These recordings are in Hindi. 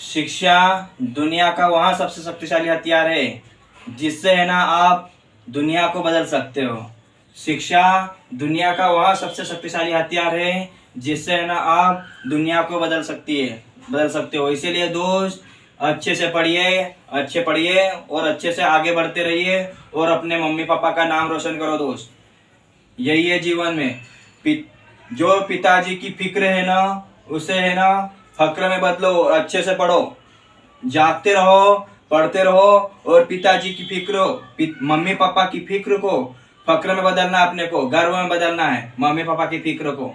शिक्षा दुनिया का वहाँ सबसे शक्तिशाली हथियार है जिससे है ना आप दुनिया को बदल सकते हो। शिक्षा दुनिया का वहाँ सबसे शक्तिशाली हथियार है जिससे है ना आप दुनिया को बदल सकते हो। इसीलिए दोस्त अच्छे से पढ़िए और अच्छे से आगे बढ़ते रहिए और अपने मम्मी पापा का नाम रोशन करो दोस्त। यही है जीवन में। जो पिताजी की फिक्र है ना उसे है ना फक्र में बदलो और अच्छे से पढ़ो, जागते रहो, पढ़ते रहो और पिताजी की मम्मी पापा की फिक्र को फक्र में बदलना, अपने को गर्व में बदलना है। मम्मी पापा की फिक्र को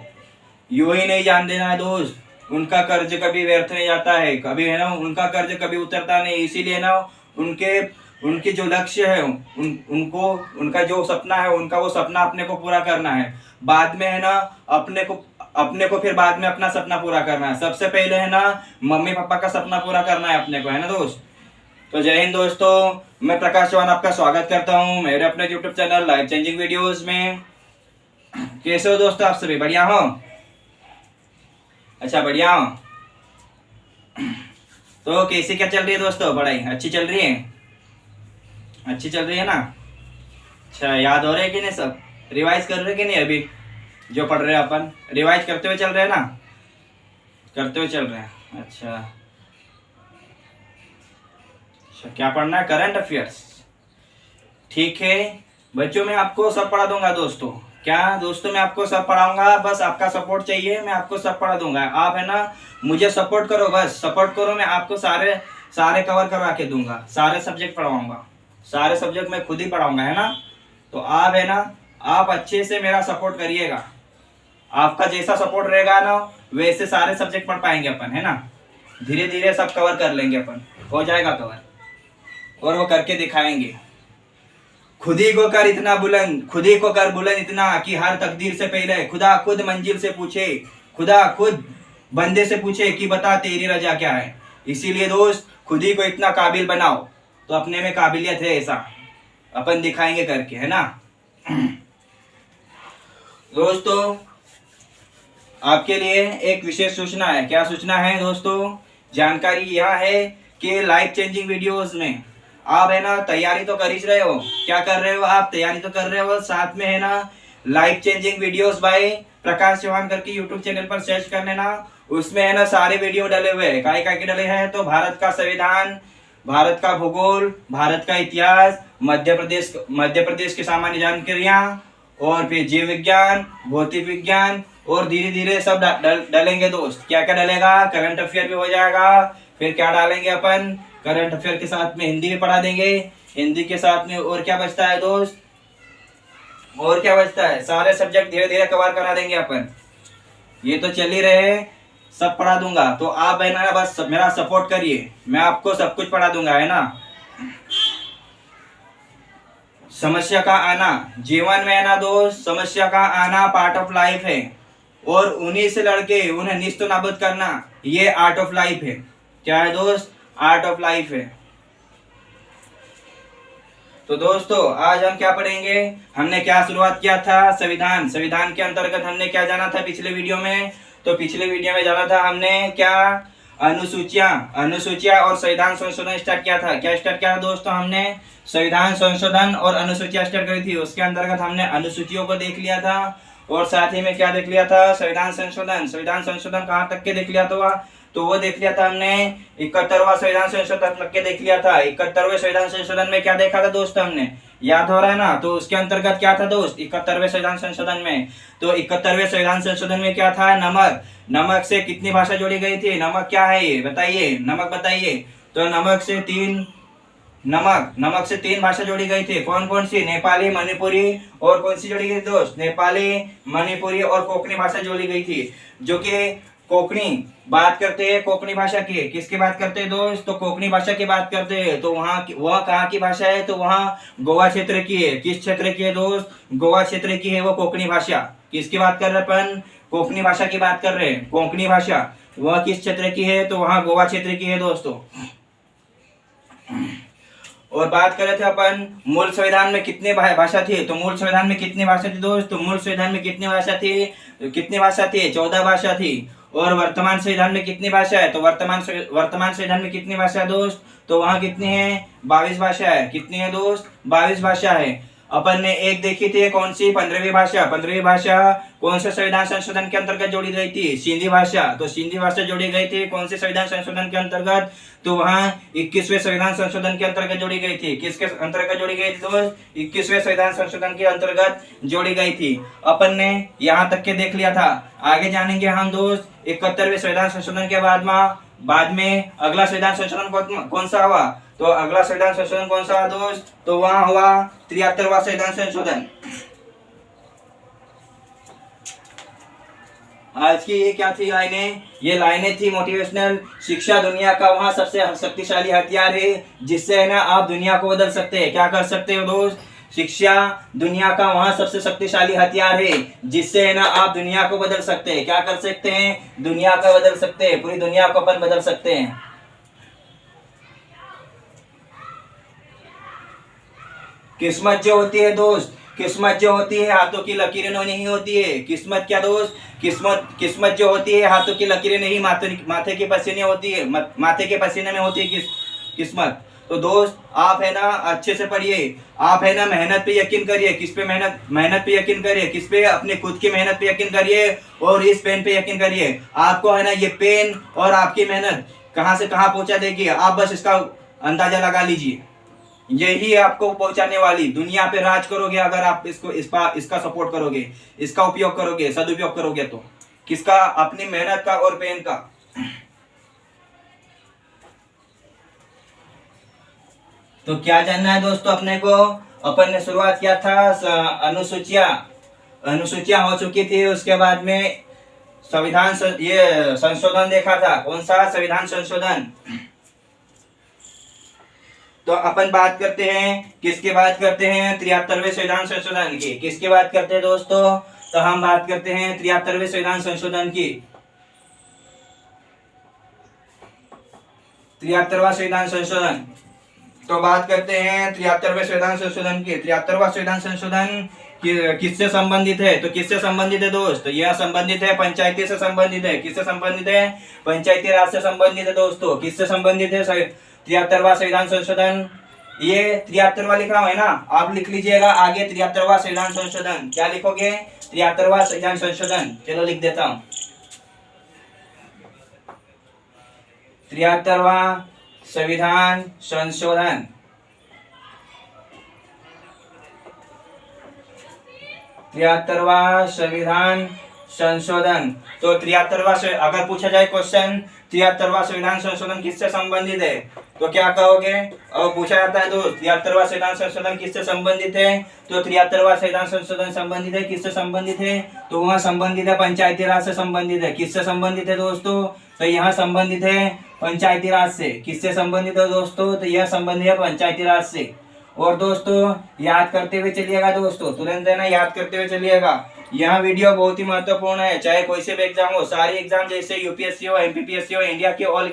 यूं ही नहीं जान देना है दोस्त। उनका कर्ज कभी व्यर्थ नहीं जाता है, कभी है ना उनका कर्ज कभी उतरता नहीं। इसीलिए ना उनके जो लक्ष्य है उनका जो सपना है वो सपना अपने को पूरा करना है। बाद में है ना अपने को फिर बाद में अपना सपना पूरा करना है। सबसे पहले है ना मम्मी पापा का सपना पूरा करना है अपने को, है ना दोस्त। तो जय हिंद दोस्तों, मैं प्रकाश चौहान आपका स्वागत करता हूँ मेरे अपने YouTube channel life changing videos में। कैसे हो दोस्तों आप सभी? बढ़िया हो? अच्छा, बढ़िया हो। तो कैसी क्या चल रही है दोस्तों? पढ़ाई अच्छी चल रही है? अच्छी चल रही है ना? अच्छा, याद हो रहे है कि नहीं? सब रिवाइज कर रहे कि नहीं? अभी जो पढ़ रहे हैं अपन रिवाइज करते हुए चल रहे हैं ना? करते हुए चल रहे हैं। अच्छा, क्या पढ़ना है? Current affairs. ठीक है बच्चों, मैं आपको सब पढ़ा दूंगा दोस्तों। क्या दोस्तों, मैं आपको सब पढ़ाऊंगा, बस आपका सपोर्ट चाहिए। मैं आपको सब पढ़ा दूंगा, आप है ना मुझे सपोर्ट करो, बस सपोर्ट करो। मैं आपको सारे कवर करवा के दूंगा, सारे सब्जेक्ट पढ़ाऊंगा, सारे सब्जेक्ट मैं खुद ही पढ़ाऊंगा, है ना। तो आप है ना आप अच्छे से मेरा सपोर्ट करिएगा। आपका जैसा सपोर्ट रहेगा ना वैसे सारे सब्जेक्ट पढ़ पाएंगे अपन, है ना। धीरे धीरे सब कवर कर लेंगे अपन, हो जाएगा कवर और वो करके दिखाएंगे। खुद ही को कर बुलंद इतना कि हर तकदीर से पहले खुदा खुद मंजिल से पूछे, खुदा खुद बंदे से पूछे कि बता तेरी रजा क्या है। इसीलिए दोस्त खुद ही को इतना काबिल बनाओ, तो अपने में काबिलियत है ऐसा अपन दिखाएंगे करके, है ना। दोस्तों आपके लिए एक विशेष सूचना है। क्या सूचना है दोस्तों? जानकारी यह है कि लाइफ चेंजिंग वीडियोस में आप है ना तैयारी तो कर ही रहे हो। क्या कर रहे हो आप? तैयारी तो कर रहे हो, साथ में है ना लाइफ चेंजिंग वीडियोस बाय प्रकाश चौहान करके यूट्यूब चैनल पर सर्च कर लेना। उसमें है ना सारे वीडियो डले हुए हैं। काय के डले हैं? तो भारत का संविधान, भारत का भूगोल, भारत का इतिहास, मध्य प्रदेश की सामान्य जानकारियां और फिर जीव विज्ञान, भौतिक विज्ञान और धीरे धीरे सब डालेंगे दोस्त। क्या क्या डलेगा? करंट अफेयर भी हो जाएगा। फिर क्या डालेंगे अपन? करंट अफेयर के साथ में हिंदी भी पढ़ा देंगे। हिंदी के साथ में और क्या बचता है दोस्त? और क्या बचता है? सारे सब्जेक्ट धीरे धीरे कवर करा देंगे अपन। ये तो चल ही रहे, सब पढ़ा दूंगा। तो आप है ना बस मेरा सपोर्ट करिए, मैं आपको सब कुछ पढ़ा दूंगा, है ना। समस्या का आना जीवन में है ना दोस्त, समस्या का आना पार्ट ऑफ लाइफ है और उन्हीं से लड़के उन्हें निस्तो नाबूद करना ये आर्ट ऑफ लाइफ है। क्या है दोस्त? आर्ट ऑफ लाइफ है। तो दोस्तों आज हम क्या पढ़ेंगे? हमने क्या शुरुआत किया था? संविधान के अंतर्गत हमने क्या जाना था पिछले वीडियो में? तो पिछले वीडियो में जाना था हमने क्या? अनुसूचियां और संविधान संशोधन स्टार्ट किया था। क्या स्टार्ट किया था दोस्तों? हमने संविधान संशोधन और अनुसूचियां स्टार्ट करी थी। उसके अंतर्गत हमने अनुसूचियों को देख लिया था और साथ ही में क्या देख लिया था? संविधान संशोधन कहाँ तक के देख लिया था? तो वो देख लिया था हमने 71वां संविधान संशोधन तक के देख लिया था। 71वें संविधान संशोधन में क्या देखा था दोस्तों हमने? याद हो रहा है ना? तो उसके अंतर्गत क्या था दोस्त 71वें संविधान संशोधन में? तो 71वें संविधान संशोधन में क्या था? नमक से कितनी भाषा जोड़ी गई थी? नमक क्या है ये बताइए, नमक बताइए। तो नमक से तीन भाषा जोड़ी गई थी। कौन कौन सी? नेपाली, मणिपुरी और कौन सी जोड़ी गई दोस्त? नेपाली, मणिपुरी और कोंकणी भाषा जोड़ी गई थी। जो कि कोंकणी बात करते हैं, कोंकणी भाषा की किसकी बात करते हैं दोस्त? तो कोंकणी भाषा की बात करते हैं। तो वहाँ कहाँ की भाषा है? तो वहाँ गोवा क्षेत्र की है। किस क्षेत्र की है दोस्त? गोवा क्षेत्र की है वो कोंकणी भाषा। किसकी बात कर रहे अपन? कोंकणी भाषा की बात कर रहे हैं। कोंकणी भाषा वह किस क्षेत्र की है? तो वहाँ गोवा क्षेत्र की है दोस्तों। और बात कर रहे थे अपन मूल संविधान में कितनी भाषा थी? तो मूल संविधान में कितनी भाषा थी दोस्त? तो मूल संविधान में कितनी भाषा थी? 14 भाषा थी। और वर्तमान संविधान में कितनी भाषा है? तो वर्तमान संविधान में कितनी भाषा है दोस्त? तो वहाँ कितनी है? 22 भाषा है। कितनी है दोस्त? 22 भाषा है। अपन ने एक देखी थी, कौन सी? 15वीं भाषा। 15वीं भाषा कौन से संविधान संशोधन के अंतर्गत जोड़ी गई थी? सिंधी भाषा। तो सिंधी भाषा जोड़ी गई थी कौन से संविधान संशोधन के अंतर्गत? तो वहाँ 21वें संविधान संशोधन के अंतर्गत जोड़ी गई थी। किसके अंतर्गत जोड़ी गई थी दोस्त? 21वें संविधान संशोधन के अंतर्गत जोड़ी गई थी। अपन ने यहाँ तक के देख लिया था। आगे जानेंगे हम दोस्त 71वें संविधान संशोधन के बाद में अगला संविधान संशोधन कौन सा हुआ? तो अगला संविधान संशोधन कौन सा हुआ दोस्त? तो वहां हुआ 73वां संविधान संशोधन। आज की ये क्या थी लाइनें? ये लाइनें थी मोटिवेशनल। शिक्षा दुनिया का वहां सबसे शक्तिशाली हथियार है जिससे है ना आप दुनिया को बदल सकते हैं। क्या कर सकते हो दोस्त? शिक्षा दुनिया का वहां सबसे शक्तिशाली हथियार है जिससे है ना आप दुनिया को बदल सकते हैं। क्या कर सकते हैं? दुनिया को बदल सकते हैं। पूरी दुनिया को अपन बदल सकते हैं। किस्मत जो होती है दोस्त, किस्मत जो होती है हाथों की लकीरें नहीं होती है। किस्मत क्या दोस्त? किस्मत जो होती है हाथों की लकीरें नहीं, माथे के पसीने होती है। माथे के पसीने में होती है किस्मत। तो दोस्त आप है ना अच्छे से पढ़िए। आप है ना मेहनत पे यकीन करिए। किस पे मेहनत पे यकीन करिए? किस पे? अपने खुद की मेहनत पे यकीन करिए और इस पेन पे यकीन करिए। आपको है ना ये पेन और आपकी मेहनत कहाँ से कहाँ पहुंचा देगी, आप बस इसका अंदाजा लगा लीजिए। यही आपको पहुंचाने वाली। दुनिया पे राज करोगे अगर आप इसका सपोर्ट करोगे, इसका उपयोग करोगे, सदुपयोग करोगे। तो किसका? अपनी मेहनत का और पेन का। तो क्या जानना है दोस्तों अपने को? अपन ने शुरुआत किया था अनुसूचियां हो चुकी थी। उसके बाद में संविधान ये संशोधन देखा था। कौन सा? संविधान संशोधन। तो अपन बात करते हैं किसकी बात करते हैं? 73वें संविधान संशोधन की। किसकी बात करते हैं दोस्तों? तो हम बात करते हैं 73वें संविधान संशोधन की। 73वां संविधान संशोधन। तो बात करते हैं 73वें संविधान संशोधन की। 73वां संविधान संशोधन किससे संबंधित है? तो किससे संबंधित है दोस्त? यह संबंधित है पंचायती से संबंधित है। किससे संबंधित है? पंचायती राज से संबंधित है दोस्तों। किससे संबंधित है 73वां संविधान संशोधन? ये 73वां लिख रहा है ना, आप लिख लीजिएगा आगे 73वां संविधान संशोधन। क्या लिखोगे? 73वां संविधान संशोधन। चलो लिख देता हूं 73वां संविधान संशोधन। 73वां संविधान संशोधन। तो 73वां अगर पूछा जाए क्वेश्चन 73वां संविधान संशोधन किससे संबंधित है तो क्या कहोगे? और पूछा जाता है दोस्त 73वां संविधान संशोधन किससे संबंधित है? तो 73वां संविधान संशोधन संबंधित है किससे संबंधित है? तो वह संबंधित है पंचायती राज से संबंधित है। किससे संबंधित है दोस्तों? तो यहाँ संबंधित है पंचायती राज से। किससे संबंधित है दोस्तों? तो यह संबंधित है पंचायती राज से। और दोस्तों याद करते हुए चलिएगा दोस्तों, तुरंत है ना याद करते हुए चलिएगा। यह वीडियो बहुत ही महत्वपूर्ण है, चाहे कोई से भी एग्जाम हो, सारी एग्जाम जैसे यूपीएससी हो, एमपीपीएससी हो, इंडिया के ऑल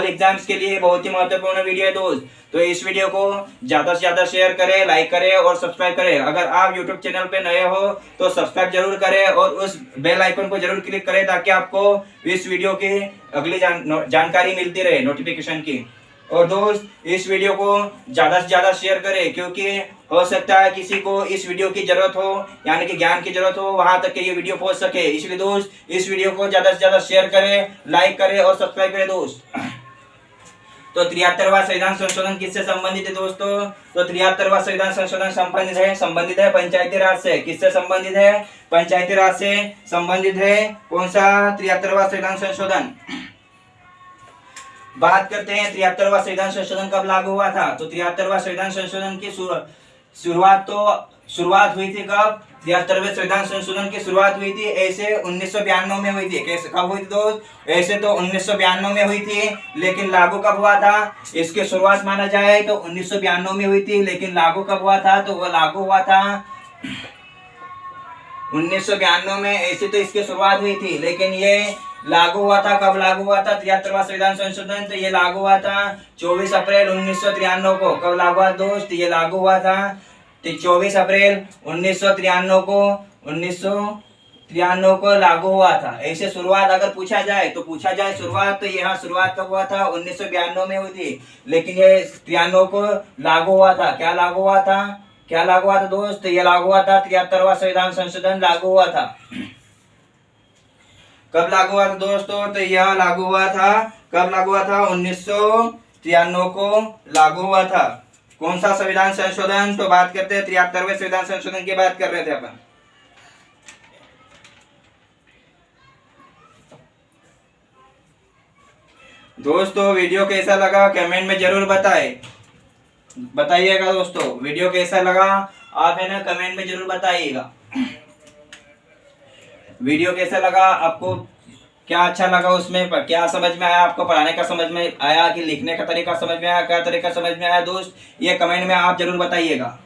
एग्जाम्स के लिए बहुत ही महत्वपूर्ण वीडियो है दोस्त। तो इस वीडियो को ज्यादा से ज्यादा शेयर करें, लाइक करें और सब्सक्राइब करें। अगर आप यूट्यूब चैनल पे नए हो तो सब्सक्राइब जरूर करें और उस बेल आइकन को जरूर क्लिक करें ताकि आपको इस वीडियो की अगली जानकारी मिलती रहे, नोटिफिकेशन की। और दोस्त इस वीडियो को ज्यादा से ज्यादा शेयर करें क्योंकि हो सकता है किसी को इस वीडियो की जरूरत हो, यानी कि ज्ञान की जरूरत हो, वहां तक के ये वीडियो पहुंच सके। इसलिए दोस्त इस वीडियो को ज्यादा से ज्यादा शेयर करें, लाइक करें और सब्सक्राइब करें दोस्त। तो 73वां संविधान संशोधन किससे संबंधित है दोस्तों? तो 73वां संविधान संशोधन संबंधित है पंचायती राज से। किससे संबंधित है? पंचायती राज से संबंधित है। कौन सा? 73वां संविधान संशोधन। बात करते हैं 73वां संविधान संशोधन कब लागू हुआ था? तो 73वां संविधान संशोधन की शुरुआत हुई थी कब? 73वें संविधान संशोधन की शुरुआत हुई थी ऐसे 1992 में हुई थी। कैसे कब हुई थी दोस्त? ऐसे तो 1992 में हुई थी, लेकिन लागू कब हुआ था? इसकी शुरुआत माना जाए तो 1992 में हुई थी, लेकिन लागू कब हुआ था? तो वह लागू हुआ था 1992 में। ऐसे तो इसकी शुरुआत हुई थी, लेकिन ये लागू हुआ था कब? लागू हुआ था 73वां संविधान संशोधन। तो ये लागू हुआ था 24 अप्रैल 1993 को। कब लागू हुआ दोस्त? ये लागू हुआ था 24 अप्रैल 1993 को। 1993 93 को लागू हुआ था। ऐसे शुरुआत अगर पूछा जाए तो शुरुआत, तो यहाँ शुरुआत कब हुआ था? 1992 में हुई थी। लेकिन ये 93 को लागू हुआ था। क्या लागू हुआ था? क्या लागू हुआ था दोस्त? ये लागू हुआ था 73वां संविधान संशोधन लागू हुआ था। कब लागू हुआ था दोस्तों? तो यह लागू हुआ था, कब लागू हुआ था? 1993 को लागू हुआ था। कौन सा संविधान संशोधन? तो बात करते हैं 73वें संविधान संशोधन की बात कर रहे थे अपन। दोस्तों वीडियो कैसा लगा कमेंट में जरूर बताइएगा दोस्तों। वीडियो कैसा लगा आप है ना कमेंट में जरूर बताइएगा। वीडियो कैसा लगा आपको, क्या अच्छा लगा उसमें, पर क्या समझ में आया आपको, पढ़ाने का समझ में आया कि लिखने का तरीका समझ में आया, क्या तरीका समझ में आया दोस्त, ये कमेंट में आप जरूर बताइएगा।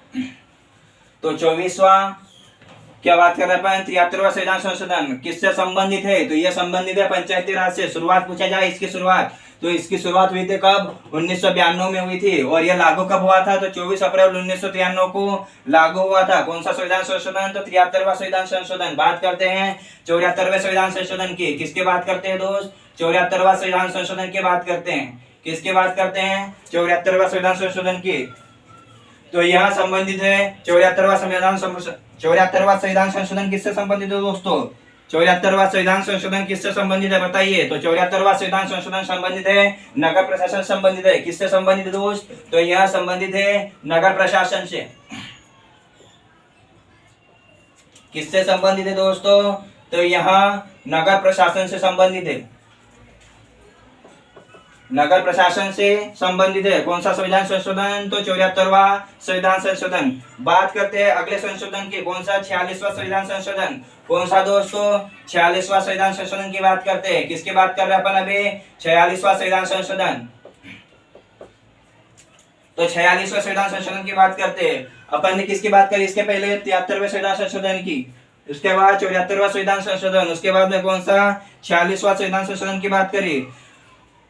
तो 24वां क्या बात कर रहे हैं? 73वां संविधान संशोधन किससे संबंधित है? तो यह संबंधित है पंचायती राज से। शुरुआत पूछा जाए इसकी शुरुआत, तो इसकी शुरुआत हुई थी कब? 1992 में हुई थी। और यह लागू कब हुआ था? तो 24 अप्रैल 1993 को लागू हुआ था। कौन सा संविधान संशोधन? तो 73वां संविधान संशोधन। बात करते हैं 74वें संविधान संशोधन की। किसके बात करते हैं दोस्त? 74वां संविधान संशोधन की बात करते हैं। किसके बात करते हैं? 74वां संविधान संशोधन की। तो यह संबंधित है 74वां संविधान संशोधन किससे संबंधित है दोस्तों? 74वां संविधान संशोधन किससे संबंधित है बताइए? तो 74वां संविधान संशोधन संबंधित है नगर प्रशासन संबंधित है। किससे संबंधित है दोस्त? तो यह संबंधित है नगर प्रशासन से। किससे संबंधित है दोस्तों? तो यह नगर प्रशासन से संबंधित है। नगर प्रशासन से संबंधित है। कौन सा संविधान संशोधन? तो 74वां संविधान संशोधन। बात करते हैं अगले संशोधन की। कौन सा? 46वां संविधान संशोधन। कौन सा दोस्तों? 46वां संविधान संशोधन की बात करते हैं। किसकी बात कर रहे हैं अपन अभी? 46वां संविधान संशोधन। तो 46वां संविधान संशोधन की बात करते हैं अपन ने। किसकी बात करी इसके पहले? 73वें संविधान संशोधन की। उसके बाद 74वां संविधान संशोधन। उसके बाद में कौन सा? 46वां संविधान संशोधन की बात करी।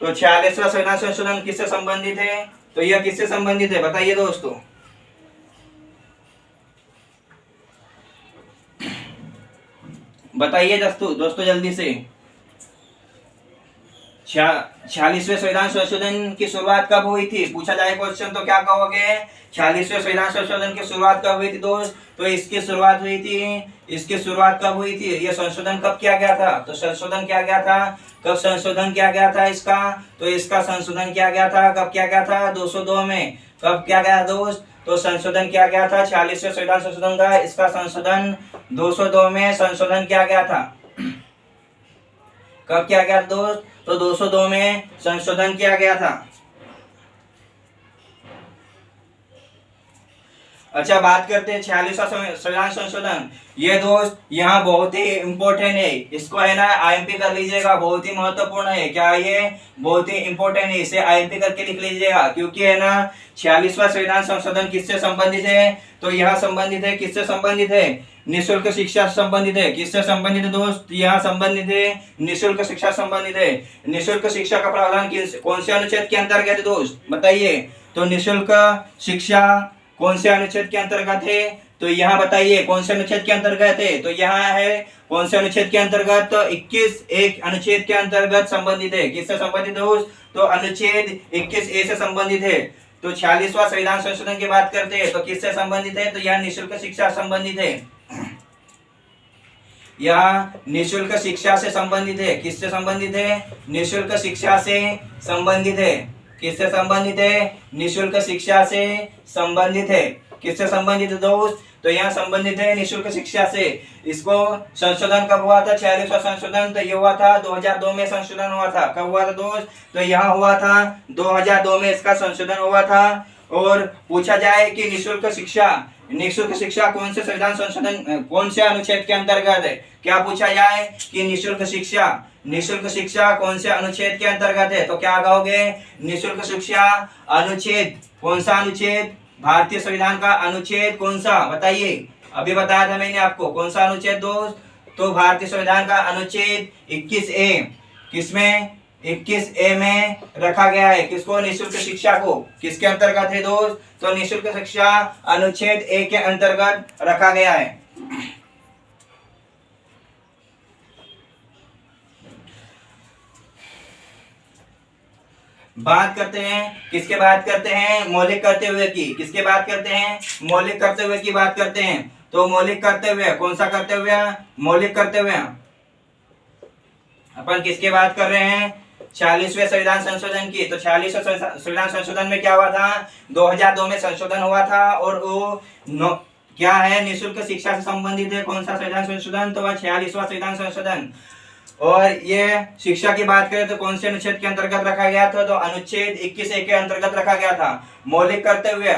तो 46वां संविधान संशोधन किससे संबंधित है? तो यह किससे संबंधित है बताइए दोस्तों? बताइए दोस्तों जल्दी से। 46वें संविधान संशोधन की शुरुआत कब हुई थी? पूछा जाए क्वेश्चन तो क्या कहोगे? 46वें संविधान संशोधन की शुरुआत कब हुई थी दोस्त? तो इसकी शुरुआत हुई थी, इसकी शुरुआत कब हुई थी? यह संशोधन कब किया गया था? तो संशोधन किया गया था, कब संशोधन किया गया था इसका? तो इसका संशोधन किया गया था, कब किया गया था? 202 में। कब किया गया दोस्त? तो संशोधन किया गया था 46वें संविधान संशोधन का। इसका संशोधन 202 में संशोधन किया गया था। कब किया गया दोस्त? तो 202 में संशोधन किया गया था। अच्छा बात करते हैं 46वां संविधान संशोधन। ये दोस्त यहाँ बहुत ही इंपॉर्टेंट है, इसको है ना आईएमपी कर लीजिएगा, बहुत ही महत्वपूर्ण है। क्या ये? बहुत ही इंपॉर्टेंट है, इसे आईएमपी करके लिख लीजिएगा। क्योंकि है ना 46वां संविधान संशोधन किससे संबंधित है? तो यह संबंधित है, किससे संबंधित है? निःशुल्क शिक्षा से संबंधित है। किससे संबंधित है दोस्त? यहाँ संबंधित है, निःशुल्क शिक्षा संबंधित है। निःशुल्क शिक्षा का प्रावधान कौन से अनुच्छेद के अंतर्गत है दोस्त बताइए? तो निःशुल्क शिक्षा कौन से अनुच्छेद के अंतर्गत है? तो यहाँ बताइए कौन से अनुच्छेद के अंतर्गत है? तो यहाँ है कौन से अनुच्छेद के अंतर्गत? तो 21(1) अनुच्छेद के अंतर्गत संबंधित है। किससे संबंधित है? तो अनुच्छेद 21(a) से संबंधित है। तो 46वां संविधान संशोधन की बात करते हैं तो किससे संबंधित है? तो यह निःशुल्क शिक्षा संबंधित है। यह निःशुल्क शिक्षा से संबंधित है। किससे संबंधित है? निःशुल्क शिक्षा से संबंधित है। किससे संबंधित है? निःशुल्क शिक्षा से संबंधित है। किससे संबंधित है दोस्त? तो यहाँ संबंधित है निःशुल्क शिक्षा से। इसको संशोधन कब हुआ था? 46वां संशोधन। तो ये हुआ था 2002 में संशोधन हुआ था। कब हुआ था दोस्त? तो यहाँ हुआ था 2002 में इसका संशोधन हुआ था। और पूछा जाए कि निःशुल्क शिक्षा कौन से संविधान संशोधन, कौन से अनुच्छेद के अंतर्गत है? क्या पूछा जाए कि निःशुल्क शिक्षा कौन से अनुच्छेद के अंतर्गत है? तो क्या कहोगे? निःशुल्क शिक्षा अनुच्छेद, कौन सा अनुच्छेद? भारतीय संविधान का अनुच्छेद कौन सा बताइए? अभी बताया था मैंने आपको, कौन सा अनुच्छेद दोस्त? तो भारतीय संविधान का अनुच्छेद 21(a). किसमें? 21(a) में रखा गया है। किसको? निःशुल्क शिक्षा को। किसके अंतर्गत है दोस्त? तो निःशुल्क शिक्षा अनुच्छेद 1 के अंतर्गत रखा गया है। बात करते हैं किसके बात करते हैं? मौलिक करते हुए की। किसके बात करते हैं? मौलिक करते हुए की बात करते हैं। तो मौलिक करते हुए, कौन सा करते हुए? मौलिक करते हुए। अपन किसके बात कर रहे हैं? 46वें संविधान संशोधन की। तो 46वें संविधान संशोधन में क्या हुआ था? 2002 में संशोधन हुआ था और वो क्या है? निःशुल्क शिक्षा से संबंधित है। कौन सा संविधान संशोधन? तो वह 46वां संविधान संशोधन। और ये शिक्षा की बात करें तो कौन से अनुच्छेद के अंतर्गत रखा गया था? तो अनुच्छेद 21A के अंतर्गत रखा गया था। मौलिक करते हुए,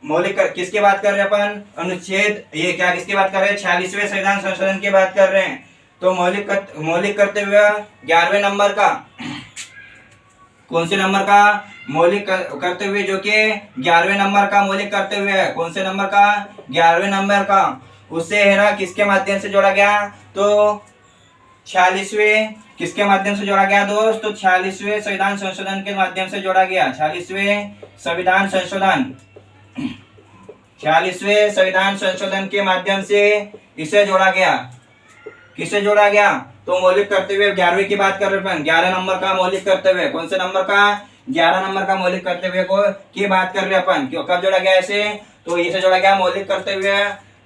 किसकी बात कर रहे हैं अपन? अनुच्छेद, ये क्या किसकी बात कर रहे हैं? 46वें संविधान संशोधन की बात कर रहे हैं। तो मौलिक करते हुए 11वें नंबर का, कौन से नंबर का? मौलिक करते हुए, जो कि 11वें नंबर का मौलिक करते हुए है। कौन से नंबर का? 11वें नंबर का। उससे है ना किसके माध्यम से जोड़ा गया? तो 46वें किसके माध्यम से जोड़ा गया दोस्त? तो 46वें संविधान संशोधन के माध्यम से जोड़ा गया। 46वें संविधान संशोधन, 46वें संविधान संशोधन के माध्यम से इसे जोड़ा गया। किसे जोड़ा गया? तो मौलिक करते हुए 11वें की बात कर रहे हैं। 11 नंबर का मौलिक करते हुए, कौन से नंबर का? 11 नंबर का मौलिक करते हुए को की बात कर रहे हैं अपन। क्यों, कब जोड़ा गया इसे? तो इसे जोड़ा गया मौलिक करते हुए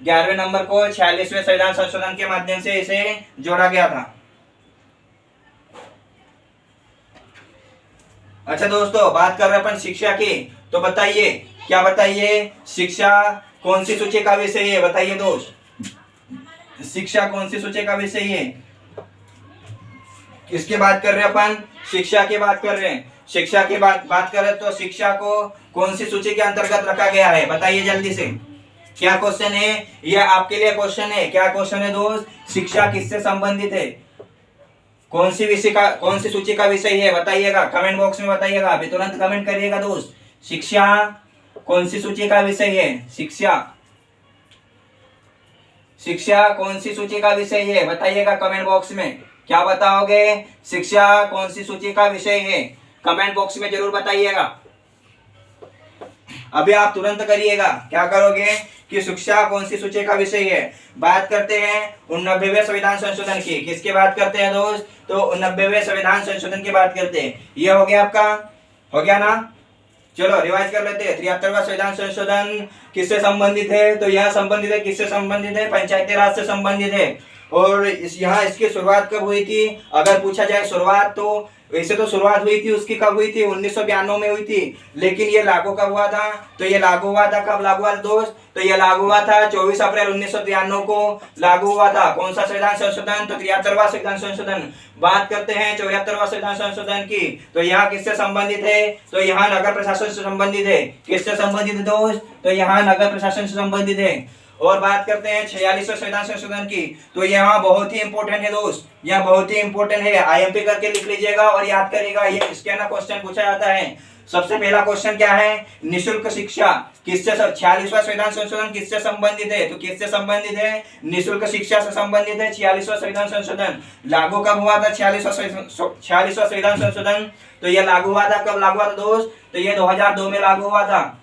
11वें नंबर को 46वें संविधान संशोधन के माध्यम से इसे जोड़ा गया था। अच्छा दोस्तों, बात कर रहे हैं अपन शिक्षा की। तो बताइए, क्या बताइए? शिक्षा कौन सी सूची का विषय है? बताइए दोस्त, शिक्षा कौन सी सूची का विषय है? किसकी बात कर रहे हैं अपन? शिक्षा की बात कर रहे हैं। शिक्षा की बात करें तो शिक्षा को कौन सी सूची के अंतर्गत रखा गया है? बताइए जल्दी से। क्या क्वेश्चन है? यह आपके लिए क्वेश्चन है। क्या क्वेश्चन है दोस्त? शिक्षा किससे संबंधित है? कौन सी सूची का विषय है? बताइएगा, कमेंट बॉक्स में बताइएगा। अभी तुरंत कमेंट करिएगा दोस्त। शिक्षा कौन सी सूची का विषय है? शिक्षा कौन सी सूची का विषय है? बताइएगा कमेंट बॉक्स में। क्या बताओगे? शिक्षा कौन सी सूची का विषय है? कमेंट बॉक्स में जरूर बताइएगा। अभी आप तुरंत करिएगा। क्या करोगे कि शिक्षा कौन सी सूची का विषय है? बात करते हैं 89वें संविधान संशोधन की। किसकी बात करते हैं दोस्त? तो 89वें संविधान संशोधन की बात करते हैं। ये हो गया आपका, हो गया ना? चलो रिवाइज कर लेते हैं। 73वां संविधान संशोधन किससे संबंधित है? तो यह संबंधित है, किससे संबंधित है? पंचायती राज से संबंधित है। और यहाँ इसकी शुरुआत कब हुई थी? अगर पूछा जाए शुरुआत, तो वैसे तो शुरुआत हुई थी उसकी, कब हुई थी? 1992 में हुई थी। लेकिन ये लागू कब हुआ था? तो ये लागू हुआ था, कब लागू हुआ था दोस्त? तो ये लागू हुआ था 24 अप्रैल 1993 को लागू हुआ था। कौन सा संविधान संशोधन? तो 73वां संविधान संशोधन। बात करते हैं 74वां संविधान संशोधन की। तो यहाँ किससे संबंधित है? तो यहाँ नगर प्रशासन से संबंधित है। किससे संबंधित है दोस्त? तो यहाँ नगर प्रशासन से संबंधित है। और बात करते हैं 46वें संविधान संशोधन की। तो यहाँ बहुत ही इंपॉर्टेंट है दोस्त, यह बहुत ही इंपॉर्टेंट है। आईएमपी करके लिख लीजिएगा और याद करिएगा, ये इसके ना क्वेश्चन पूछा जाता है। सबसे पहला क्वेश्चन क्या है? निःशुल्क शिक्षा किससे? 46वां संविधान संशोधन किससे संबंधित है? तो किससे संबंधित है? निःशुल्क शिक्षा से संबंधित है 46वां संविधान संशोधन। लागू कब हुआ था 46वां संविधान संशोधन? तो यह लागू हुआ था, कब लागू हुआ था दोस्त? तो यह 2002 में लागू हुआ था।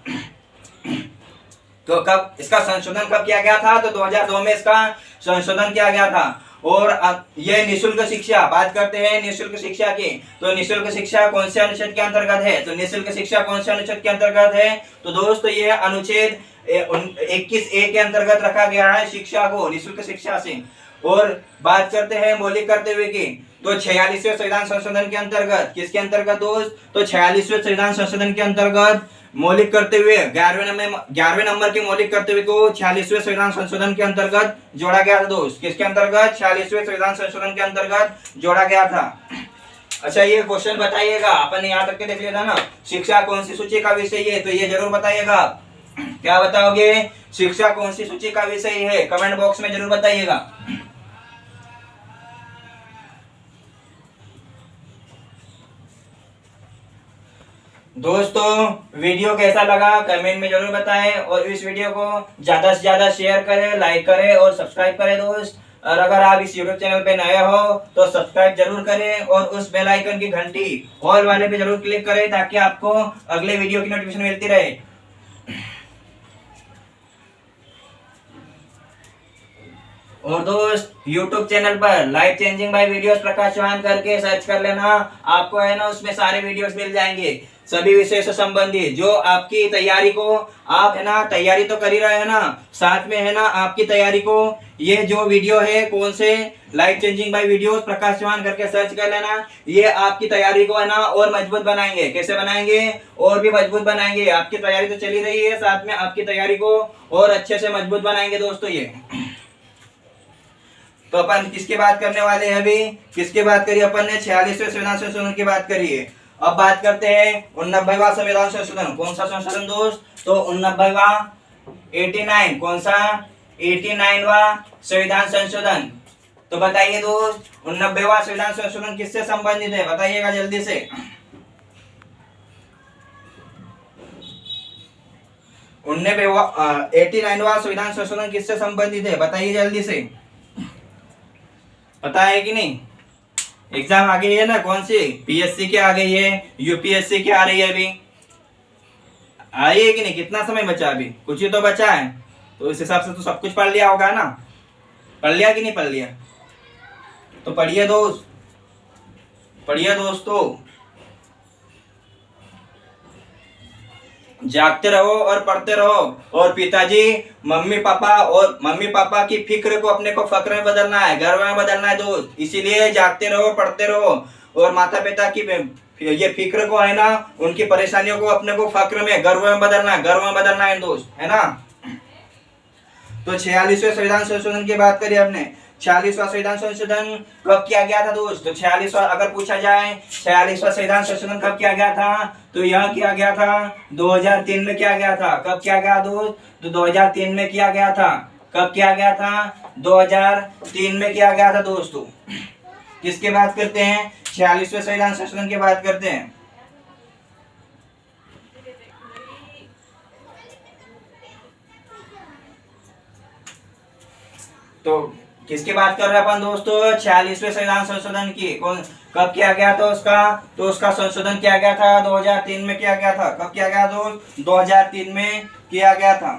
तो कब इसका संशोधन कब किया गया था? तो 2002 में इसका संशोधन किया गया था। और ये निःशुल्क शिक्षा, बात करते हैं निःशुल्क शिक्षा की। तो निःशुल्क शिक्षा कौन से अनुच्छेद के अंतर्गत है? तो निःशुल्क शिक्षा कौन से अनुच्छेद के अंतर्गत है? तो दोस्तों ये अनुच्छेद 21A के अंतर्गत रखा गया है शिक्षा को, निःशुल्क शिक्षा से। और बात करते हैं मौलिक करते हुए की। तो 46वें संविधान संशोधन के अंतर्गत, किसके अंतर्गत दोस्त? तो 46वें संविधान संशोधन के अंतर्गत मौलिक करते हुए 11वें नंबर के मौलिक करते हुए को 46वें संविधान संशोधन के अंतर्गत जोड़ा गया था दोस्त। किसके अंतर्गत? 46वें संविधान संशोधन के अंतर्गत जोड़ा गया था। अच्छा ये क्वेश्चन बताइएगा, अपन ने याद रख के देख लिया था ना। शिक्षा कौन सी सूची का विषय है? तो ये जरूर बताइएगा। क्या बताओगे? शिक्षा कौन सी सूची का विषय है? कमेंट बॉक्स में जरूर बताइएगा। दोस्तों वीडियो कैसा लगा कमेंट में जरूर बताएं, और इस वीडियो को ज्यादा से ज्यादा शेयर करें, लाइक करें और सब्सक्राइब करें दोस्त। और अगर आप इस यूट्यूब चैनल पे नए हो तो सब्सक्राइब जरूर करें और उस बेल आइकन की घंटी ऑल वाले पे जरूर क्लिक करें, ताकि आपको अगले वीडियो की नोटिफिकेशन मिलती रहे। और दोस्त YouTube चैनल पर लाइफ चेंजिंग बाय वीडियोस प्रकाश चौहान करके सर्च कर लेना, आपको है ना उसमें सारे वीडियोस मिल जाएंगे सभी विषय से संबंधित, जो आपकी तैयारी को, आप है ना तैयारी तो कर ही रहे हैं ना, साथ में है ना आपकी तैयारी को ये जो वीडियो है कौन से, लाइफ चेंजिंग बाय वीडियोस प्रकाश चौहान करके सर्च कर लेना। ये आपकी तैयारी को है ना और मजबूत बनाएंगे। कैसे बनाएंगे? और भी मजबूत बनाएंगे। आपकी तैयारी तो चली रही है, साथ में आपकी तैयारी को और अच्छे से मजबूत बनाएंगे दोस्तों ये। तो अपन किसकी बात करने वाले हैं अभी? किसकी बात करी अपन ने? 46वें संविधान संशोधन की बात करी है। अब बात करते हैं 89वां संविधान संशोधन। कौन सा संशोधन दोस्त? तो 89वां 89, कौन सा? 89वां संविधान संशोधन। तो बताइए दोस्त 89वां संविधान संशोधन किससे संबंधित है? बताइएगा जल्दी से। 89वां संविधान संशोधन किससे संबंधित है? बताइए जल्दी से। पता है कि नहीं? एग्जाम आ गई है ना, कौन सी? पीएससी की आ गई है, यूपीएससी की आ रही है। अभी आई है कि नहीं? कितना समय बचा? अभी कुछ ही तो बचा है, तो इस हिसाब से तो सब कुछ पढ़ लिया होगा ना। पढ़ लिया कि नहीं पढ़ लिया? तो पढ़िए दोस्त, पढ़िए दोस्तों, जागते रहो और पढ़ते रहो। और पिताजी मम्मी पापा की फिक्र को अपने को फक्र में बदलना है, गर्व में बदलना है दोस्त। इसीलिए जागते रहो, पढ़ते रहो, और माता पिता की ये फिक्र को है ना, उनकी परेशानियों को अपने को फक्र में, गर्व में बदलना है, गर्व में बदलना है दोस्त, है ना। तो 46वें संविधान संशोधन की बात करिए आपने। 46वां संविधान संशोधन कब किया गया था दोस्त? तो 46वां अगर पूछा जाए 46वां संविधान संशोधन कब किया गया था, तो यह किया गया था 2003 में किया गया था। कब किया गया दोस्त? तो 2003 में किया गया था। कब किया गया था? 2003 में किया गया था दोस्तों। किसकी बात करते हैं? 46वें संविधान संशोधन की बात करते हैं। तो किसकी बात कर रहे हैं अपन दोस्तों? 46वें संविधान संशोधन की। कौन कब किया गया था उसका? तो उसका संशोधन किया गया था 2003 में किया गया था। कब किया गया दोस्त? 2003 में किया गया था।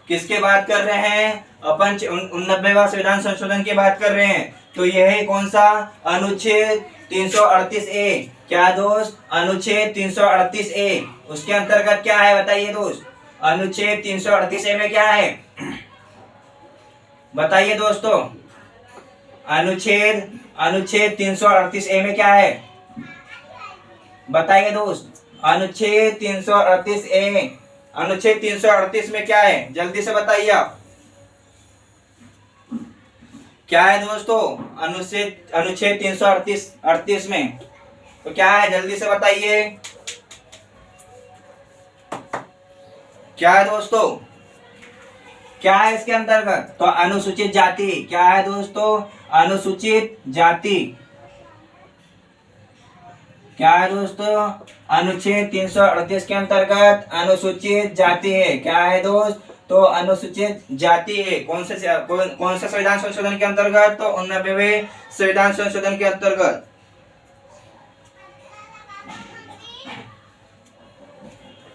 किसके बात कर रहे हैं अपन? 89वां संविधान संशोधन की बात कर रहे हैं। तो यह है कौन सा? अनुच्छेद 338 ए। क्या दोस्त? अनुच्छेद 338 ए। उसके अंतर्गत क्या है बताइए दोस्त? अनुच्छेद 338 ए में क्या है बताइए दोस्तों? अनुच्छेद 338 ए में क्या है बताइए दोस्त? अनुच्छेद 338 ए, अनुच्छेद 338 में क्या है? जल्दी से बताइए आप, क्या है दोस्तों? अनुच्छेद 338 में तो क्या है? जल्दी से बताइए, क्या है दोस्तों? क्या है इसके अंतर्गत? तो अनुसूचित जाति। क्या है दोस्तों? अनुसूचित जाति। क्या है दोस्तों? अनुच्छेद 338 के अंतर्गत अनुसूचित जाति है। क्या है दोस्त? तो अनुसूचित जाति है। कौन से संविधान संशोधन के अंतर्गत? तो 89वें संविधान संशोधन के अंतर्गत।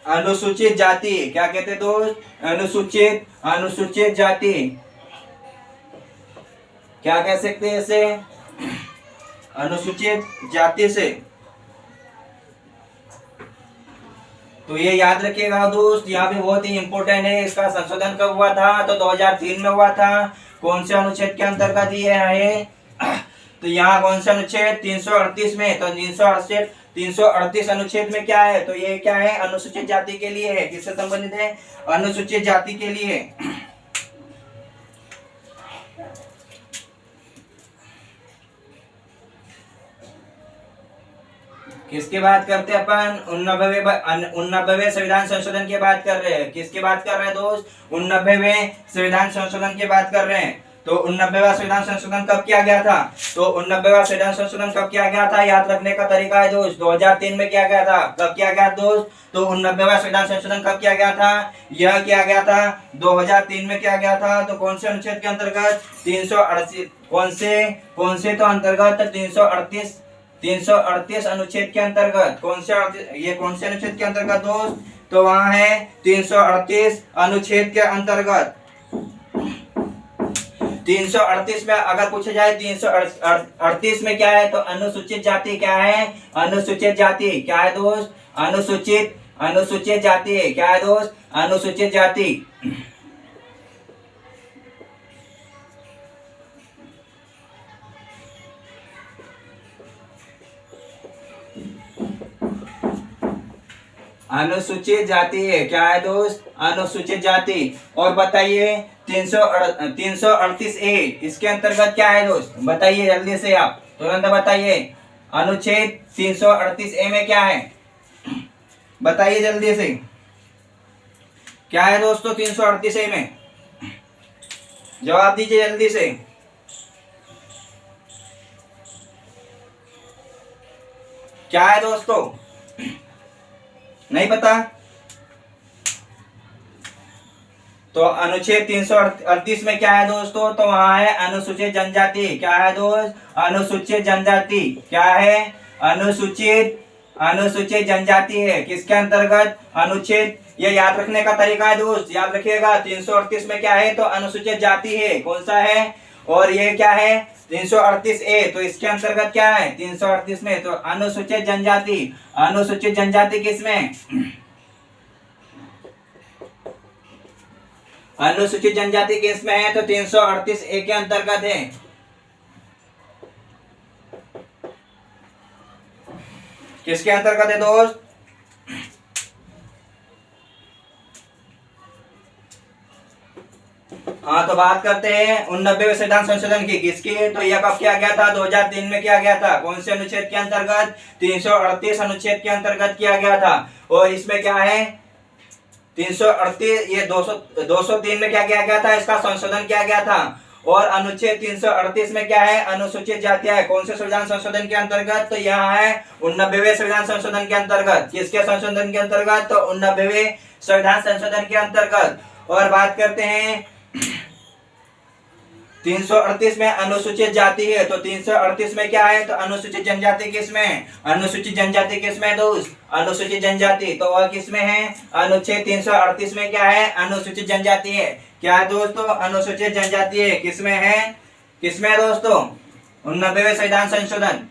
अनुसूचित जाति क्या कहते दोस्त? अनुसूचित जाति क्या कह सकते हैं इसे? अनुसूचित जाति से। तो ये याद रखिएगा दोस्त, यहाँ पे बहुत ही इंपॉर्टेंट है। इसका संशोधन कब हुआ था? तो 2003 में हुआ था। कौन से अनुच्छेद के अंतर्गत ये है? तो यहाँ कौन सा अनुच्छेद? 338 में। तो 338 अनुच्छेद में क्या है? तो ये क्या है? अनुसूचित जाति के लिए है। किससे संबंधित है? अनुसूचित जाति के लिए। किसकी बात करते हैं अपन? 89वें संविधान संशोधन की बात कर रहे हैं। किसकी बात कर रहे हैं दोस्त? 89वें संविधान संशोधन की बात कर रहे हैं। तो 89वां संविधान संशोधन कब किया गया था? तो 89वां संविधान संशोधन कब किया गया था? याद रखने का तरीका है दोस्त, 2003 में किया गया था। कब किया गया दोस्त? तो 89वां संविधान संशोधन कब किया गया था? यह किया गया था 2003 में किया गया था। तो कौन से अनुच्छेद के अंतर्गत? 338। कौन से तो अंतर्गत 338 अनुच्छेद के अंतर्गत। कौन से अनुच्छेद के अंतर्गत दोस्त? तो वहां है 338 अनुच्छेद के अंतर्गत। 338 में अगर पूछा जाए 338 में क्या है, तो अनुसूचित जाति क्या है, अनुसूचित जाति क्या है दोस्त, अनुसूचित जाति है, क्या है दोस्त, अनुसूचित जाति। अनुसूचित जाति है, क्या है दोस्त, अनुसूचित जाति। और बताइए 338A इसके अंतर्गत क्या है दोस्त, बताइए जल्दी से, आप तुरंत बताइए। अनुच्छेद 338A में क्या है, बताइए जल्दी से, क्या है दोस्तों 338A में, जवाब दीजिए जल्दी से। क्या है दोस्तों, नहीं पता? तो अनुच्छेद 338 में क्या है दोस्तों, तो वहां है अनुसूचित जनजाति, क्या है दोस्त, अनुसूचित जनजाति, क्या है, अनुसूचित जनजाति है, किसके अंतर्गत, अनुच्छेद। ये याद रखने का तरीका है दोस्त, याद रखिएगा। 338 में क्या है, तो अनुसूचित जाति है, कौन सा है, और ये क्या है 338A, तो इसके अंतर्गत क्या है 338 में, तो अनुसूचित जनजाति। अनुसूचित जनजाति किसमें, अनुसूचित जनजाति किसमें है, तो 338A के अंतर्गत है। किसके अंतर्गत है दोस्त, हाँ तो बात करते हैं 89वें संविधान संशोधन की, किसकी, तो यह कब किया गया था, 2003 में किया गया था। कौन से अनुच्छेद के अंतर्गत, 338 अनुच्छेद के अंतर्गत किया गया था। और इसमें क्या है 338, ये 203 में क्या किया गया था, इसका संशोधन किया गया था। और अनुच्छेद 338 में क्या है, अनुसूचित जातियां है, कौन से संविधान संशोधन के अंतर्गत, तो यहाँ है 89वें संविधान संशोधन के अंतर्गत। किसके संशोधन के अंतर्गत, तो 89वें संविधान संशोधन के अंतर्गत। और बात करते हैं 338 में अनुसूचित जाति है, तो 338 में क्या है, तो अनुसूचित जनजाति किसमें, अनुसूचित जनजाति किसमें दोस्त, अनुसूचित जनजाति, तो वह किसमें है, अनुच्छेद 338 में क्या है, अनुसूचित जनजाति है, क्या है दोस्तों, अनुसूचित जनजाति है, किसमें है, किसमें है दोस्तों, 89वें संविधान संशोधन।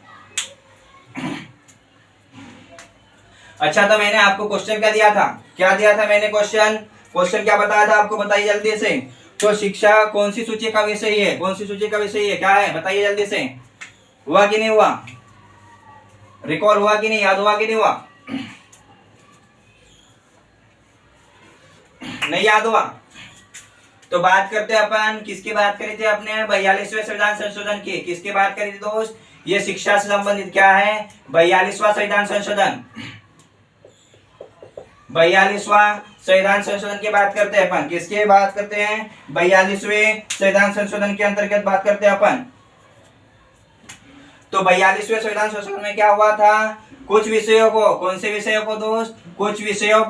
अच्छा, तो मैंने आपको क्वेश्चन क्या दिया था, क्या दिया था मैंने क्वेश्चन क्या बताया था आपको, बताइए जल्दी से। तो शिक्षा कौन सी सूची का विषय है, कौन सी सूची का विषय है, क्या है, बताइए जल्दी से। हुआ कि नहीं हुआ, रिकॉल हुआ कि नहीं, याद हुआ कि नहीं हुआ, नहीं याद हुआ। तो बात करते हैं अपन, किसकी बात करी थी अपने, 42वें संविधान संशोधन की। किसकी बात करी थी दोस्त, ये शिक्षा से संबंधित क्या है, 42वां संविधान संशोधन। 42वां संविधान संशोधन की बात करते हैं अपन, किसकी बात करते हैं, 42वें संविधान संशोधन के अंतर्गत बात करते हैं अपन। तो 42वें संविधान संशोधन में क्या हुआ था, कुछ विषयों को, कौन से विषयों को दोस्त, कुछ विषयों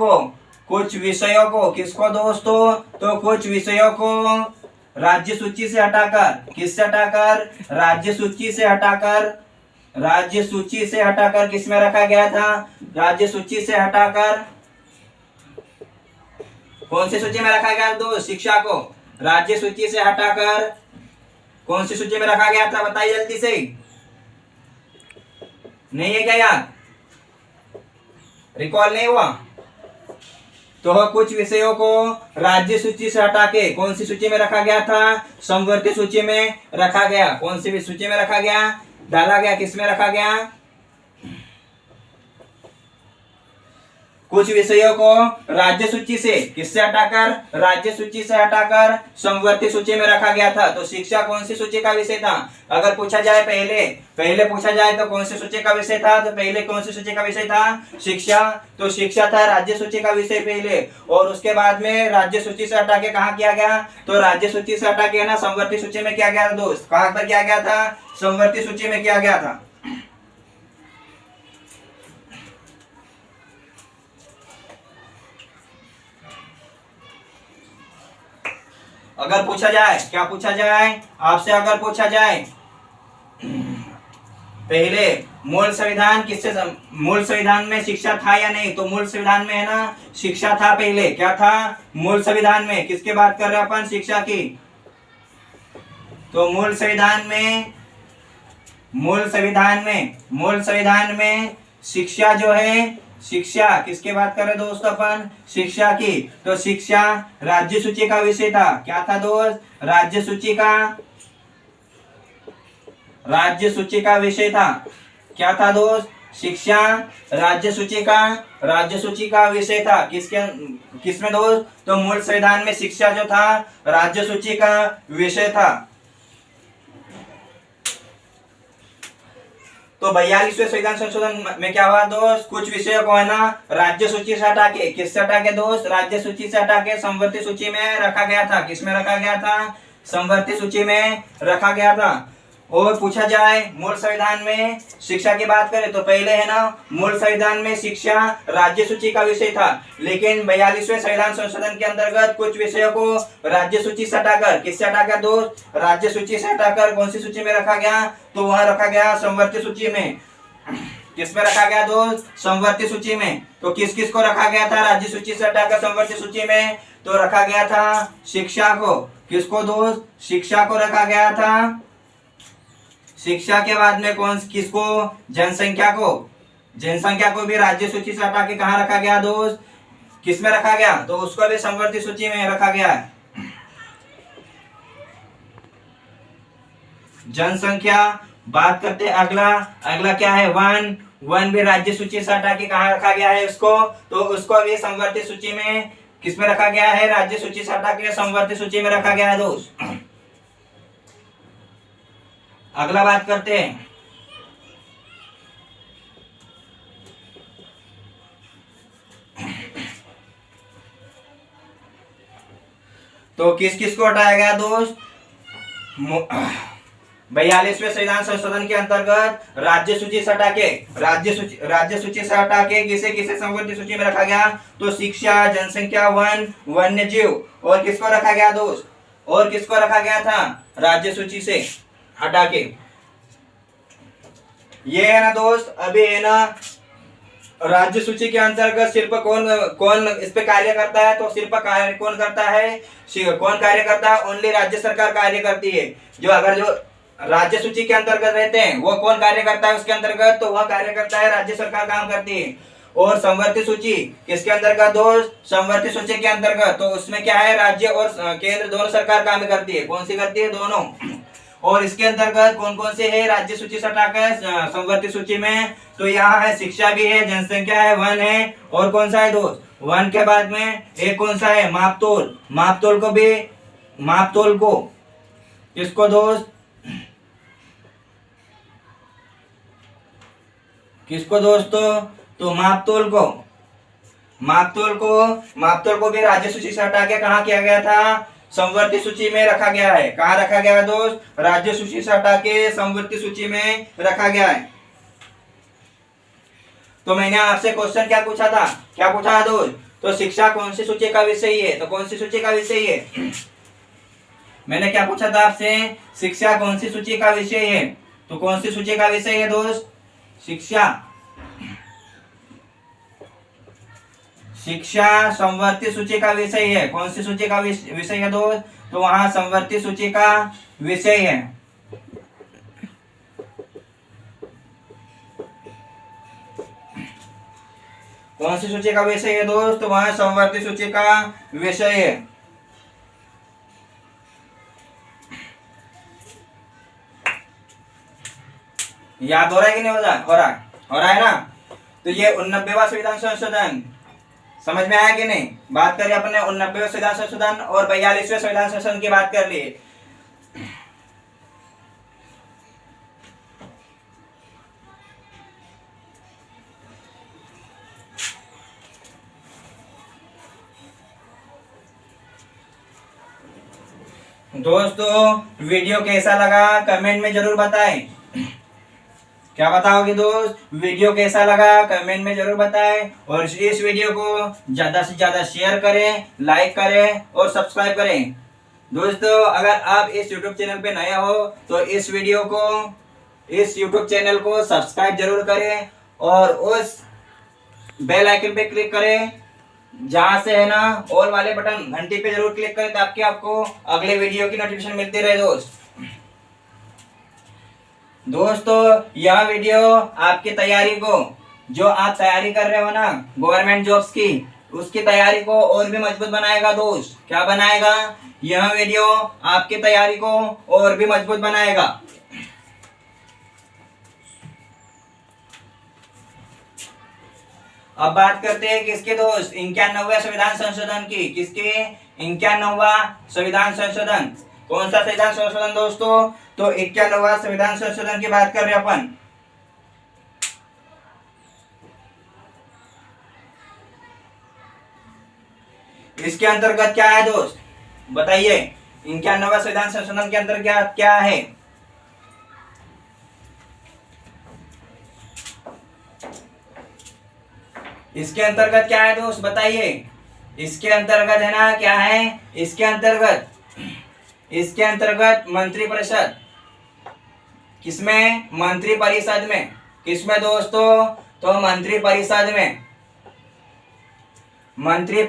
को किसको दोस्तों, तो कुछ विषयों को राज्य सूची से हटाकर, किससे हटाकर, राज्य सूची से हटाकर किसमें रखा गया था, राज्य सूची से हटाकर कौन सी सूची में रखा गया दोस्त, शिक्षा को राज्य सूची से हटाकर कौन सी सूची में रखा गया था, बताइए जल्दी से, नहीं है क्या याद, रिकॉल नहीं हुआ। तो कुछ विषयों को राज्य सूची से हटा के कौन सी सूची में रखा गया था, समवर्ती सूची में रखा गया। कौन सी सूची में रखा गया, डाला गया, किसमें रखा गया, कुछ विषयों को राज्य सूची से, किससे हटाकर, राज्य सूची से हटाकर समवर्ती सूची में रखा गया था। तो शिक्षा कौन सी सूची का विषय था, अगर पूछा जाए पहले पूछा जाए तो कौन सी सूची का विषय था, तो पहले कौन सी सूची का विषय था, शिक्षा। तो शिक्षा था राज्य सूची का विषय पहले, और उसके बाद में राज्य सूची से हटा के कहाँ किया गया, तो राज्य सूची से हटा के ना समवर्ती सूची में किया गया दोस्त, कहाँ पर किया गया था, समवर्ती सूची में किया गया था। अगर पूछा जाए, क्या पूछा जाए आपसे, अगर पूछा जाए पहले मूल संविधान मूल संविधान में शिक्षा था या नहीं? तो मूल संविधान में है ना शिक्षा था। पहले क्या था मूल संविधान में? किसकी बात कर रहे हैं अपन? शिक्षा की। तो मूल संविधान में शिक्षा जो है, शिक्षा किसके बात कर रहे दोस्त अपन? शिक्षा की। तो शिक्षा राज्य सूची का विषय था। क्या था दोस्त? राज्य सूची का विषय था। क्या था दोस्त? शिक्षा राज्य सूची का विषय था। किसमें दोस्त? तो मूल संविधान में शिक्षा जो था राज्य सूची का विषय था। तो 42वें संविधान संशोधन में क्या हुआ दोस्त? कुछ विषयों को है ना राज्य सूची से हटा के, किससे हटा के दोस्त? राज्य सूची से हटा के संवर्ती सूची में रखा गया था। किसमें रखा गया था? संवर्ती सूची में रखा गया था। और पूछा जाए मूल संविधान में शिक्षा की बात करें तो पहले है ना मूल संविधान में शिक्षा राज्य सूची का विषय था, लेकिन 42वें संविधान संशोधन के अंतर्गत कुछ विषयों को राज्य सूची से हटाकर, किससे हटाकर दोस्त? राज्य सूची से हटाकर कौन सी सूची में रखा गया? तो वह रखा गया संवर्ती सूची में। किसमें रखा गया दोस्त? संवर्ती सूची में। तो किस किस को रखा गया था राज्य सूची से हटाकर संवर्ती सूची में? तो रखा गया था शिक्षा को। किसको दोस्त? शिक्षा को रखा गया था। शिक्षा के बाद में किसको? जनसंख्या को भी राज्य सूची से हटा के कहाँ रखा गया दोस्त? किस में रखा गया? तो उसको भी संवर्ती सूची में रखा गया है। जनसंख्या बात करते अगला क्या है? वन भी राज्य सूची से हटा के कहाँ रखा गया है उसको? तो उसको भी संवर्ती सूची में किस में रखा गया है? राज्य सूची से हटा के संवर्ती सूची में रखा गया है दोस्त। अगला बात करते हैं तो किस किस को हटाया गया दोस्त? 42वें संविधान संशोधन के अंतर्गत राज्य सूची से हटा के किसे संवर्ती सूची में रखा गया? तो शिक्षा, जनसंख्या, वन्य जीव और किसको रखा गया दोस्त? और किसको रखा गया था राज्य सूची से हटा के? ये है ना दोस्त, अभी है ना राज्य सूची के अंतर्गत सिर्फ कौन इस पे कार्य करता है? तो सिर्फ कार्य कौन करता है? ओनली राज्य सरकार कार्य करती है। जो राज्य सूची के अंतर्गत रहते हैं वो कौन कार्य करता है उसके अंतर्गत? तो वह कार्य करता है राज्य सरकार काम करती है। और संवर्ती सूची किसके अंतर्गत दोस्त? संवर्ती सूची के अंतर्गत। तो उसमें क्या है? राज्य और केंद्र दोनों सरकार काम करती है। कौन सी करती है? दोनों। और इसके अंतर्गत कौन कौन से है राज्य सूची से हटाकर संवर्ती सूची में? तो यहाँ है शिक्षा भी है, जनसंख्या है, वन है, और कौन सा है दोस्त? वन के बाद में एक कौन सा है? मापतोल को किसको दोस्त? किसको दोस्तों? तो मापतोल को भी राज्य सूची से हटा के कहाँ किया गया था? संवर्ती सूची में रखा गया है। कहाँ रखा गया है दोस्त? राज्य सूची से हटा के संवर्ती सूची में रखा गया है। तो मैंने आपसे क्वेश्चन क्या पूछा था दोस्त? तो शिक्षा कौन सी सूची का विषय है? तो कौन सी सूची का विषय है? मैंने क्या पूछा था आपसे? शिक्षा कौन सी सूची का विषय है? तो कौन सी सूची का विषय है दोस्त? शिक्षा संवर्ती सूची का विषय है। कौन सी सूची का विषय है दोस्त? तो वहां संवर्ती सूची का विषय है। कौन सी सूची का विषय है दोस्त? तो वहां संवर्ती सूची का विषय है। याद हो रहा है कि नहीं हो रहा है ना? तो ये 89वां संविधान संशोधन समझ में आया कि नहीं? बात करिए अपने 89वें संविधान संशोधन और 42वें संविधान संशोधन की बात कर लिए। दोस्तों वीडियो कैसा लगा कमेंट में जरूर बताएं। क्या बताओगे दोस्त? वीडियो कैसा लगा कमेंट में जरूर बताएं और इस वीडियो को ज्यादा से ज्यादा शेयर करें, लाइक करें और सब्सक्राइब करें। दोस्तों अगर आप इस YouTube चैनल पे नए हो तो इस वीडियो को इस YouTube चैनल को सब्सक्राइब जरूर करें और उस बेल आइकन पे क्लिक करें जहां से है ना ऑल वाले बटन घंटी पे जरूर क्लिक करें ताकि आपको अगले वीडियो की नोटिफिकेशन मिलती रहे। दोस्तों यह वीडियो आपकी तैयारी को, जो आप तैयारी कर रहे हो ना गवर्नमेंट जॉब्स की, उसकी तैयारी को और भी मजबूत बनाएगा दोस्त। क्या बनाएगा? यह वीडियो आपकी तैयारी को और भी मजबूत बनाएगा। अब बात करते हैं किसके दोस्त? 91वें संविधान संशोधन की। किसके? 91वां संविधान संशोधन। कौन सा संविधान संशोधन दोस्तों? तो 91वां संविधान संशोधन की बात कर रहे हैं अपन। इसके अंतर्गत क्या है दोस्त? बताइए 91वां संविधान संशोधन के अंतर्गत क्या है? इसके अंतर्गत क्या है दोस्त? बताइए। इसके अंतर्गत है ना क्या है? इसके अंतर्गत मंत्री परिषद। किसमें? मंत्री परिषद में। किसमें दोस्तों? तो मंत्री परिषद में। मंत्री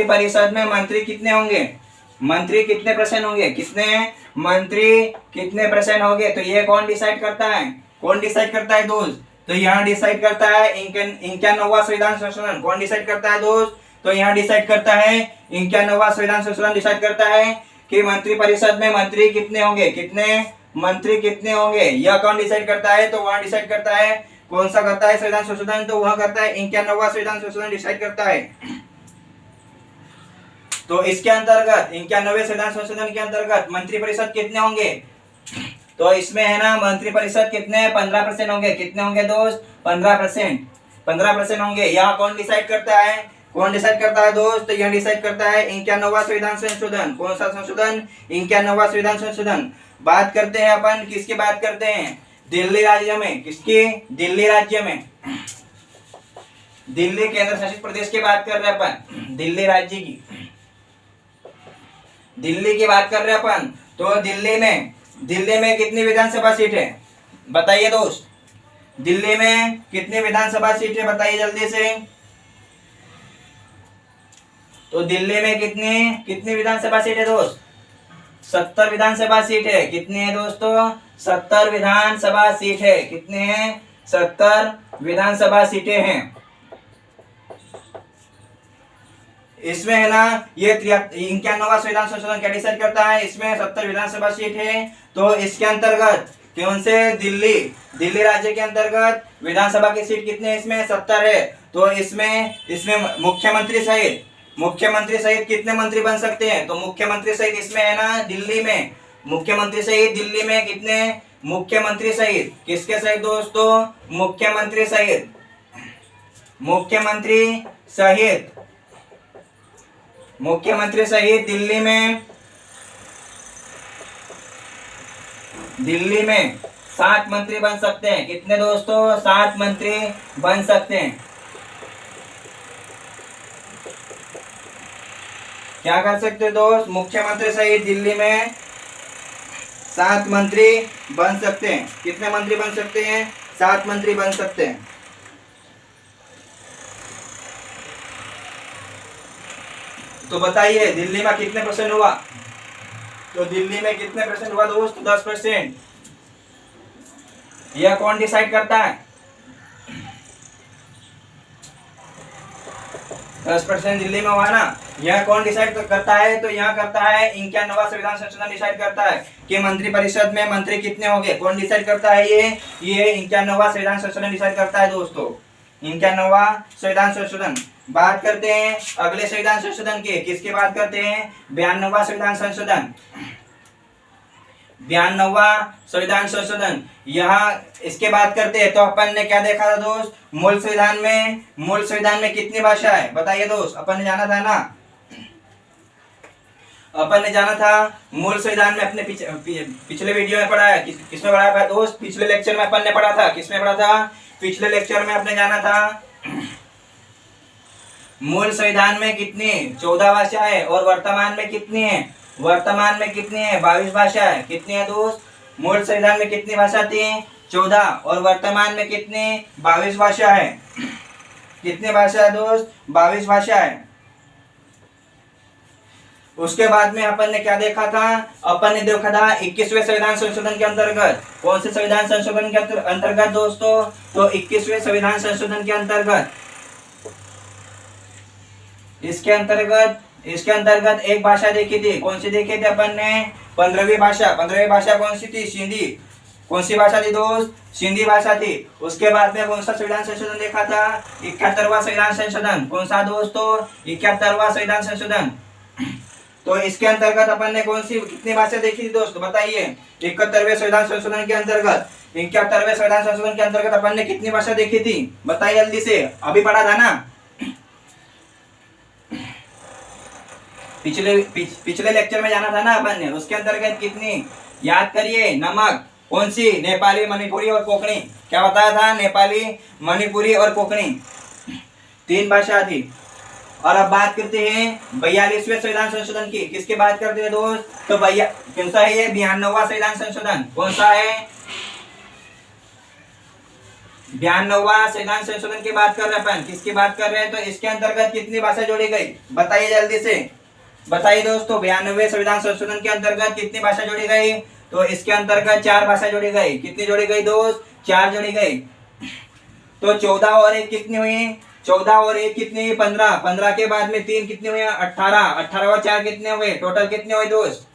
परिषद में मंत्री कितने होंगे? मंत्री कितने परसेंट होंगे? कितने मंत्री कितने परसेंट होंगे? तो ये कौन डिसाइड करता है? कौन डिसाइड करता है दोस्त? तो यहाँ डिसाइड करता है 91वां संविधान संशोधन। कौन डिसाइड करता है दोस्त? तो यहाँ डिसाइड करता है 91वां संविधान संशोधन डिसाइड करता है कि मंत्री परिषद में मंत्री कितने होंगे, कितने मंत्री कितने होंगे। यह कौन डिसाइड करता है? तो वहां डिसाइड करता है। कौन सा करता है संविधान संशोधन? तो वह करता है 91वां संविधान संशोधन डिसाइड करता है। तो इसके अंतर्गत 91वें संविधान संशोधन के अंतर्गत मंत्री परिषद कितने होंगे? तो इसमें है ना मंत्री परिषद कितने? 15% होंगे। कितने होंगे दोस्त? 15%। 15% होंगे। यहाँ कौन डिसाइड करता है? कौन डिसाइड करता है दोस्त? यह डिसाइड करता है 91वां संविधान संशोधन। कौन सा संशोधन? 91वां संविधान संशोधन। बात करते हैं अपन किसकी बात करते हैं? दिल्ली राज्य में। किसकी? दिल्ली राज्य में। दिल्ली केंद्र शासित प्रदेश की बात कर रहे हैं अपन। दिल्ली राज्य की, दिल्ली की बात कर रहे हैं अपन। तो दिल्ली में कितनी विधानसभा सीट है? बताइए दोस्त। दिल्ली में कितनी विधानसभा सीट है? बताइए जल्दी से। तो दिल्ली में कितनी विधानसभा सीट है दोस्त? 70 विधानसभा सीट है। कितनी है दोस्तों? 70 विधानसभा सीट है। कितने हैं? 70 विधानसभा सीटें हैं। इसमें है ना ये 91वां संविधान संशोधन क्या डिसाइड करता है? इसमें 70 विधानसभा सीट है। तो इसके अंतर्गत कौन से? दिल्ली राज्य के अंतर्गत विधानसभा की सीट कितने? इसमें 70 है। तो इसमें मुख्यमंत्री सहित कितने मंत्री बन सकते हैं? तो मुख्यमंत्री सहित इसमें है ना दिल्ली में, मुख्यमंत्री सहित दिल्ली में कितने? मुख्यमंत्री सहित किसके सहित दोस्तों? मुख्यमंत्री सहित दिल्ली में 7 मंत्री बन सकते हैं। कितने दोस्तों? 7 मंत्री बन सकते हैं। क्या कर सकते दोस्त? मुख्यमंत्री सहित दिल्ली में 7 मंत्री बन सकते हैं। कितने मंत्री बन सकते हैं? 7 मंत्री बन सकते हैं। तो बताइए दिल्ली में कितने परसेंट हुआ? तो दिल्ली में कितने परसेंट हुआ दोस्त? 10%। यह कौन डिसाइड करता है? 10% दिल्ली में हुआ ना। यह कौन डिसाइड करता है? तो यह करता है 91वां संविधान संशोधन डिसाइड करता है कि मंत्री परिषद में मंत्री कितने होंगे। कौन डिसाइड करता है? ये 91वां संविधान संशोधन डिसाइड करता है दोस्तों। 91वां संविधान संशोधन। बात करते हैं अगले संविधान संशोधन की। किसकी बात करते हैं? 92वां संविधान संशोधन। 92वां संविधान संशोधन। यहाँ इसके बात करते हैं तो अपन ने क्या देखा था दोस्त? मूल संविधान में कितनी भाषा है? बताइए दोस्त। अपन ने जाना था ना, अपन ने जाना था मूल संविधान में। अपने पिछले वीडियो में पढ़ा है। किसमें पढ़ा था दोस्त? पिछले लेक्चर में अपन ने पढ़ा था। किसमें पढ़ा था? पिछले लेक्चर में अपने जाना था मूल संविधान में कितनी 14 भाषा है और वर्तमान में कितनी है? वर्तमान में कितनी है? 22 भाषा है। कितनी है दोस्त? मूल संविधान में कितनी भाषा थी? 14। और वर्तमान में कितनी? 22 भाषा है। कितनी भाषा है दोस्त? 22 भाषा है। उसके बाद में अपन ने क्या देखा था? अपन ने देखा था 21वें संविधान संशोधन के अंतर्गत। कौन से संविधान संशोधन के अंतर्गत दोस्तों? तो 21वें संविधान संशोधन के अंतर्गत। इसके अंतर्गत एक भाषा देखी थी। कौन सी देखी थी अपन ने? 15वीं भाषा। 15वीं भाषा कौन सी थी? सिंधी। कौन सी भाषा थी दोस्त? सिंधी भाषा थी। उसके बाद में कौन सा संविधान संशोधन देखा था? 71वां संविधान संशोधन। कौन सा दोस्तों? 71वां संविधान संशोधन। तो इसके अंतर्गत अपन ने कौन सी कितनी भाषा देखी थी दोस्तों? बताइए। 71वें संविधान संशोधन के अंतर्गत, 71वें संविधान संशोधन के अंतर्गत अपन ने कितनी भाषा देखी थी? बताइए जल्दी से। अभी पढ़ा था ना पिछले लेक्चर में जाना था ना अपन ने। उसके अंतर्गत कितनी? याद करिए। नमक। कौन सी? नेपाली, मणिपुरी और कोंकणी। क्या बताया था? नेपाली, मणिपुरी और कोंकणी 3 भाषा थी। और अब बात करते हैं 42वें संविधान संशोधन की। किसकी बात करते हैं दोस्त? तो भैया कौन सा है ये? 92वां संविधान संशोधन। कौन सा है? 92वां संविधान संशोधन की बात कर रहे हैं अपन। किसकी बात कर रहे हैं? तो इसके अंतर्गत कितनी भाषा जोड़ी गई? बताइए जल्दी से। बताइए दोस्तों, 92वें संविधान संशोधन के अंतर्गत कितनी भाषा जोड़ी गई? तो इसके अंतर्गत 4 भाषा जोड़ी गई। कितनी जोड़ी गई दोस्त? 4 जोड़ी गई। तो 14 और 1 कितनी हुई? 14 और 1 कितनी हुई? 15। 15 के बाद में 3 कितने हुए? 18। 18 और 4 कितने हुए? टोटल कितने हुए दोस्त?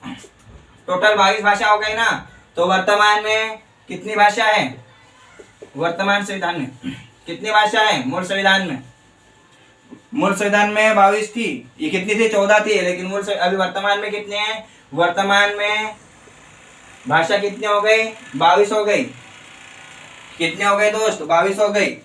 टोटल 22 भाषा हो गई ना। तो वर्तमान में कितनी भाषा है? वर्तमान संविधान में कितनी भाषा है? मूल संविधान में 22 थी। ये कितनी थी? 14 थी। लेकिन अभी वर्तमान में कितने हैं? वर्तमान में भाषा कितनी हो गई? 22 हो गई। कितने हो गए दोस्त? 22 हो गई।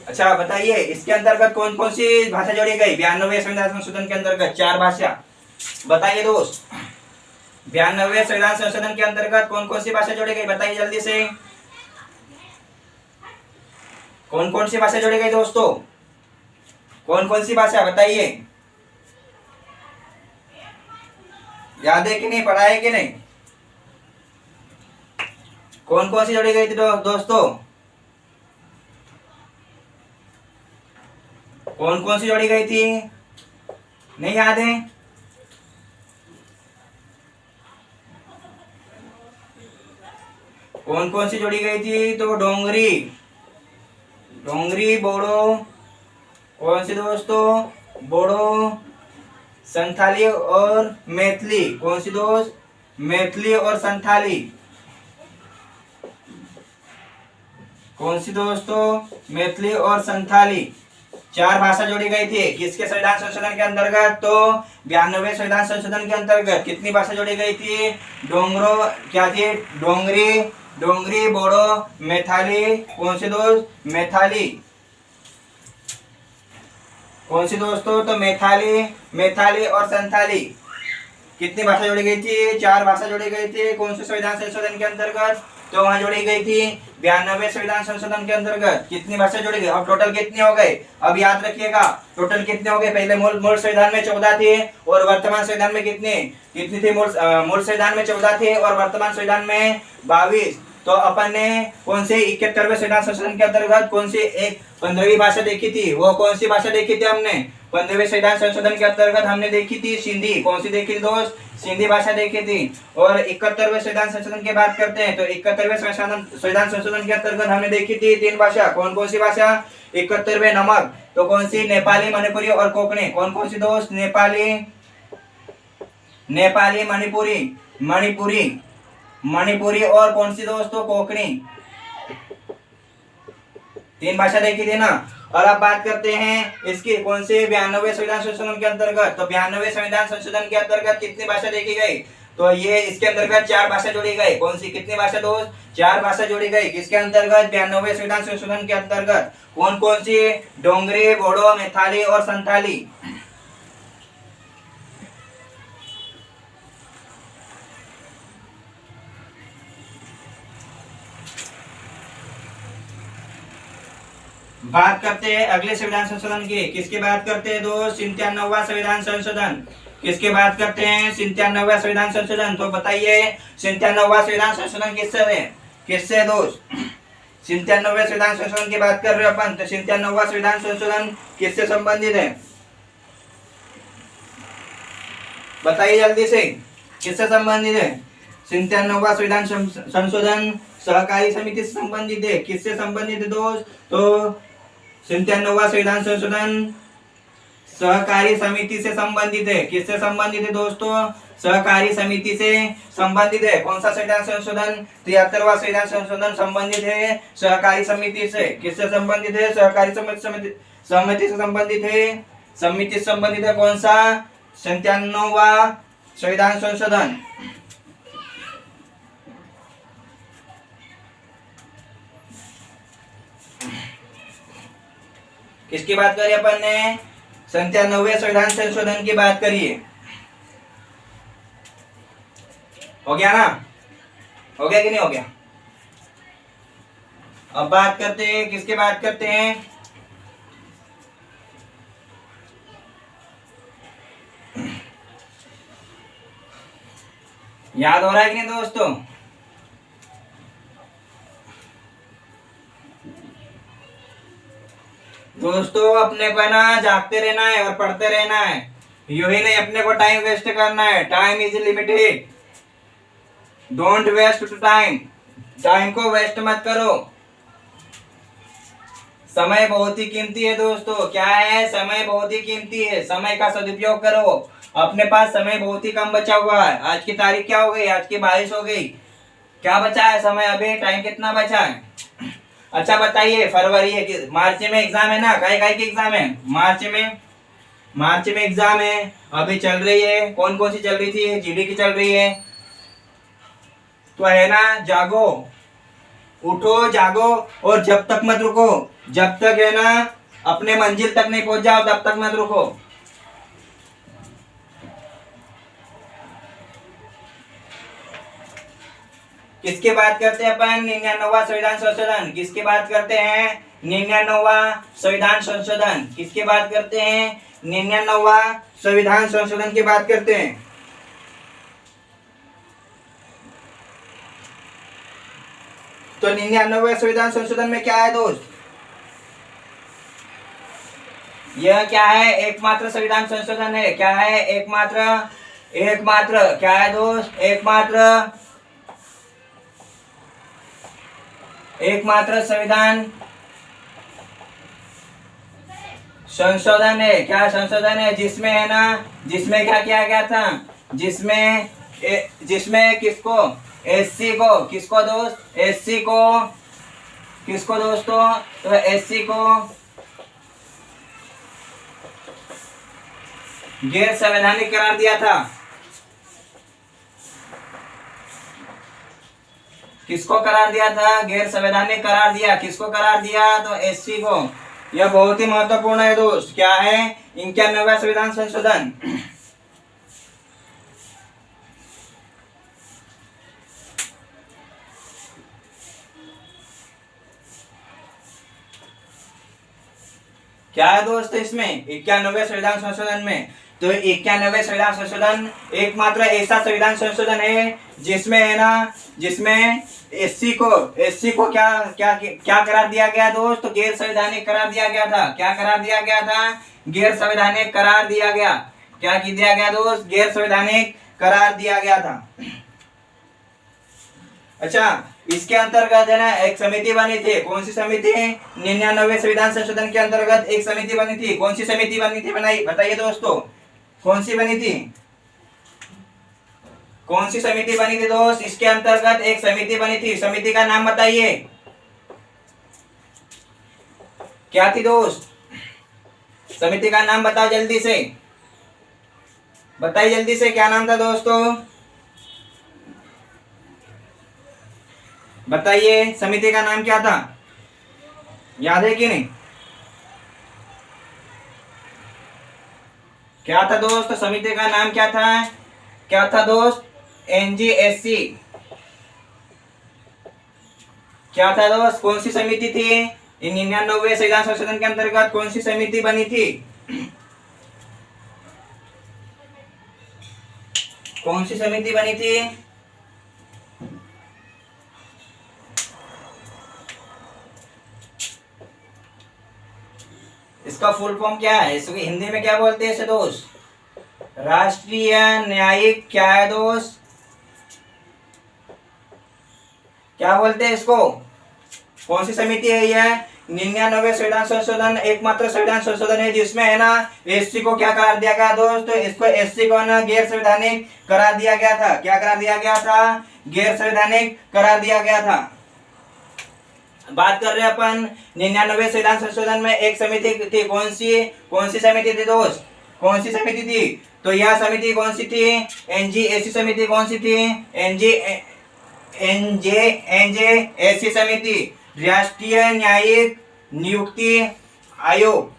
अच्छा बताइए, इसके अंतर्गत कौन कौन सी भाषा जोड़ी गई? 92वें संविधान संशोधन के अंतर्गत 4 भाषा। बताइए दोस्त, 92वें संविधान संशोधन के अंतर्गत कौन कौन सी भाषा जोड़ी गई? बताइए जल्दी से। कौन कौन सी भाषा जोड़ी गई दोस्तों? कौन कौन सी भाषा? बताइए। याद है कि नहीं? पढ़ा है कि नहीं? कौन कौन सी जोड़ी गई थी दोस्तों? कौन कौन सी जोड़ी गई थी? नहीं याद है? कौन कौन सी जोड़ी गई थी? तो डोंगरी, बोडो। कौन सी दोस्तों? बोडो, संथाली और मैथिली। कौन सी दोस्त? मैथिली और संथाली। कौन सी दोस्तों? मैथिली और संथाली। 4 भाषा जोड़ी गई थी। किसके संविधान संशोधन के अंतर्गत? तो 92वें संविधान संशोधन के अंतर्गत कितनी भाषा जोड़ी गई थी? क्या थी? डोंगरी, बोडो, मैथिली। कौन सी दोस्त? मैथिली। कौन सी दोस्तों? तो मैथिली और संथाली। कितनी भाषा जोड़ी गई थी? 4 भाषा जोड़ी गई थी। कौन से संविधान संशोधन के अंतर्गत? तो वहां जोड़ी गई थी 92वें संविधान संशोधन के अंतर्गत। कितनी भाषा जोड़ी गई? अब टोटल कितनी हो गई? अब याद रखिएगा, टोटल कितने हो गए? पहले मूल संविधान में 14 थे और वर्तमान संविधान में कितनी थी? मूल संविधान में 14 थे और वर्तमान संविधान में 22। तो अपन ने कौन से 71वें संविधान संशोधन के अंतर्गत कौन सी एक 15वीं भाषा देखी थी? वो कौन सी भाषा देखी थी हमने? 15वें संविधान संशोधन के अंतर्गत हमने देखी थी सिंधी। कौन सी देखी थी दोस्त? सिंधी भाषा देखी थी। और 71वें संविधान संशोधन की बात करते हैं तो 71वें संविधान संशोधन के अंतर्गत हमने देखी थी 3 भाषा। कौन कौन सी भाषा? 71वें नमक। तो कौन सी? नेपाली, मणिपुरी और कोंकणी। कौन कौन सी दोस्त? नेपाली, मणिपुरी और कौन सी दोस्तों? कोंकणी। 3 भाषा देखी थी ना। और अब बात करते हैं इसकी कौन से 92वें संविधान संशोधन के अंतर्गत। तो 92वें संविधान संशोधन के अंतर्गत कितनी भाषा देखी गई? तो ये इसके अंतर्गत 4 भाषा जोड़ी गई। कौन सी? कितनी भाषा दोस्त? 4 भाषा जोड़ी गई। किसके अंतर्गत? 92वें संविधान संशोधन के अंतर्गत। कौन कौन सी? डोंगरी, बोडो, मैथिली और संथाली। बात करते हैं अगले संविधान संशोधन की। किसकी बात करते हैं दोस्त? 97वां संविधान संशोधन। किसकी बात करते हैं? 97वां संविधान संशोधन। तो बताइए 97वां संविधान संशोधन किससे है? किससे दोस्त? 97वें संविधान संशोधन की बात कर रहे हो अपन, तो 97वां संविधान संशोधन किससे संबंधित है? बताइए जल्दी से, किससे संबंधित है? 97वां संविधान संशोधन सहकारी समिति से संबंधित है। किससे संबंधित है दोस्त? तो 97वां संविधान संशोधन सहकारी समिति से संबंधित है। किससे संबंधित है दोस्तों? सहकारी समिति से संबंधित है। कौन सा संविधान संशोधन? 73वां संविधान संशोधन संबंधित है सहकारी समिति से। किससे संबंधित है? सहकारी समिति से संबंधित है। समिति से संबंधित है कौन सा? 97वां संविधान संशोधन। किसकी बात करी अपन ने? 97वें संविधान संशोधन की बात करिए। हो गया ना? हो गया कि नहीं हो गया? अब बात करते हैं, किसकी बात करते हैं? याद हो रहा है कि नहीं दोस्तों? दोस्तों अपने को है ना जागते रहना है और पढ़ते रहना है, यूं ही नहीं अपने को टाइम वेस्ट करना है। Time is limited, don't waste to time. Time को वेस्ट मत करो। समय बहुत ही कीमती है दोस्तों। क्या है? समय बहुत ही कीमती है। समय का सदुपयोग करो। अपने पास समय बहुत ही कम बचा हुआ है। आज की तारीख क्या हो गई? आज की 22 हो गई। क्या बचा है समय? अभी टाइम कितना बचा है? अच्छा बताइए, फरवरी है, मार्च में एग्जाम है ना? काय की एग्जाम है? मार्च में एग्जाम है, अभी चल रही है। कौन कौन सी चल रही थी? जीडी की चल रही है। तो है ना, जागो, उठो, जागो और जब तक मत रुको। जब तक है ना अपने मंजिल तक नहीं पहुंच जाओ तब तक मत रुको। किसकी बात करते हैं अपन? 99वां संविधान संशोधन। किसकी बात करते हैं? 99वां संविधान संशोधन। किसकी बात करते हैं? 99वां संविधान संशोधन की बात करते हैं। तो 99वें संविधान संशोधन में क्या है दोस्त? यह क्या है? एकमात्र संविधान संशोधन है। क्या है? एकमात्र क्या है दोस्त? एकमात्र संविधान संशोधन है। क्या संशोधन है? जिसमें है ना, जिसमें क्या किया गया था? जिसमें किसको? एससी को। किसको दोस्त? एससी को। किसको दोस्तों? तो एससी को गैर संवैधानिक करार दिया था। किसको करार दिया था? गैर संवैधानिक करार दिया। किसको करार दिया? तो एससी को। यह बहुत ही महत्वपूर्ण है दोस्त। क्या है? 91वां संविधान संशोधन। क्या है दोस्त इसमें? 91वें संविधान संशोधन में? तो 91वें संविधान संशोधन एकमात्र ऐसा संविधान संशोधन है जिसमें है ना, जिसमें एससी को क्या क्या क्या करार दिया गया दोस्त? तो गैर संवैधानिक करार दिया गया था। क्या करार दिया गया था? गैर संवैधानिक करार दिया गया। क्या दिया गया दोस्त? गैर संवैधानिक करार दिया गया था। अच्छा, इसके अंतर्गत है ना एक समिति बनी थी। कौन सी समिति? 99वें संविधान संशोधन के अंतर्गत एक समिति बनी थी। कौन सी समिति बनी थी? बनाई बताइए दोस्तों, कौन सी बनी थी? कौन सी समिति बनी थी दोस्त? इसके अंतर्गत एक समिति बनी थी। समिति का नाम बताइए, क्या थी दोस्त? समिति का नाम बताओ जल्दी से, बताइए जल्दी से, क्या नाम था दोस्तों? बताइए, समिति का नाम क्या था? याद है कि नहीं? क्या था दोस्त? समिति का नाम क्या था? क्या था दोस्त? एनजीएससी। क्या था दोस्त? कौन सी समिति थी? इन 99वें संविधान संशोधन के अंतर्गत कौन सी समिति बनी थी? कौन सी समिति बनी थी? इसका फुल फॉर्म क्या है? इसको हिंदी में क्या बोलते हैं इसे दोस्त? राष्ट्रीय न्यायिक क्या है दोस्त? क्या बोलते हैं इसको? कौन सी समिति है यह? 99वें संविधान संशोधन एकमात्र संविधान संशोधन है जिसमें है ना एससी को क्या करार दिया गया दोस्त? तो इसको एससी को ना गैर संवैधानिक करार दिया गया था। क्या करार दिया गया था? गैर संवैधानिक करार दिया गया था। बात कर रहे हैं अपन 99वें संविधान संशोधन में एक समिति थी। कौन सी समिति थी दोस्त? कौन सी समिति थी? तो यह समिति कौन सी थी? एनजीएसी समिति कौन सी थी? एनजेएसी समिति, राष्ट्रीय न्यायिक नियुक्ति आयोग।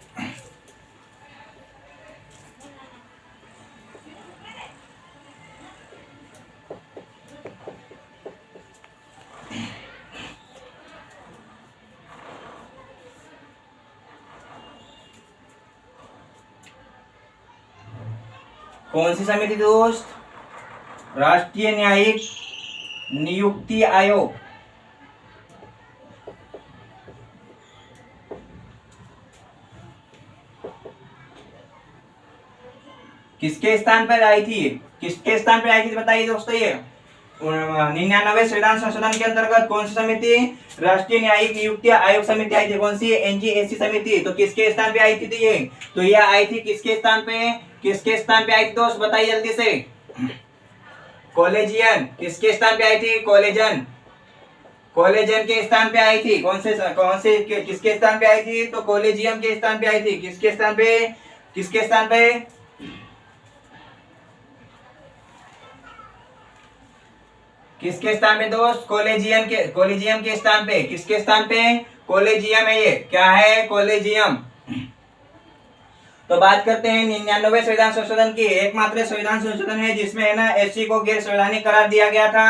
कौन सी समिति दोस्त? राष्ट्रीय न्यायिक नियुक्ति आयोग। किसके स्थान पर आई थी? किसके स्थान पर आई थी बताइए दोस्तों। ये 99वें संविधान संशोधन के अंतर्गत कौन सी समिति? राष्ट्रीय न्यायिक नियुक्ति आयोग समिति आई थी। कौन सी? एनजीएसी समिति। तो किसके स्थान पे आई थी ये? तो यह आई थी किसके स्थान पे? किसके स्थान पे आई थी दोस्त? बताइए जल्दी से। कॉलेजियन। किसके स्थान पे आई थी? कॉलेजन। कॉलेजन के स्थान पे आई थी। कौन से किसके स्थान पे आई थी? तो कॉलेजियम के स्थान पे आई थी। किसके स्थान पे? किसके स्थान पे? किसके स्थान पे दोस्त? कॉलेजियम के स्थान पे। किसके स्थान पे? कॉलेजियम है ये। क्या है? कॉलेजियम। तो बात करते हैं 99वें संविधान संशोधन की। एकमात्र संविधान संशोधन है जिसमें है ना एससी को गैर संवैधानिक करार दिया गया था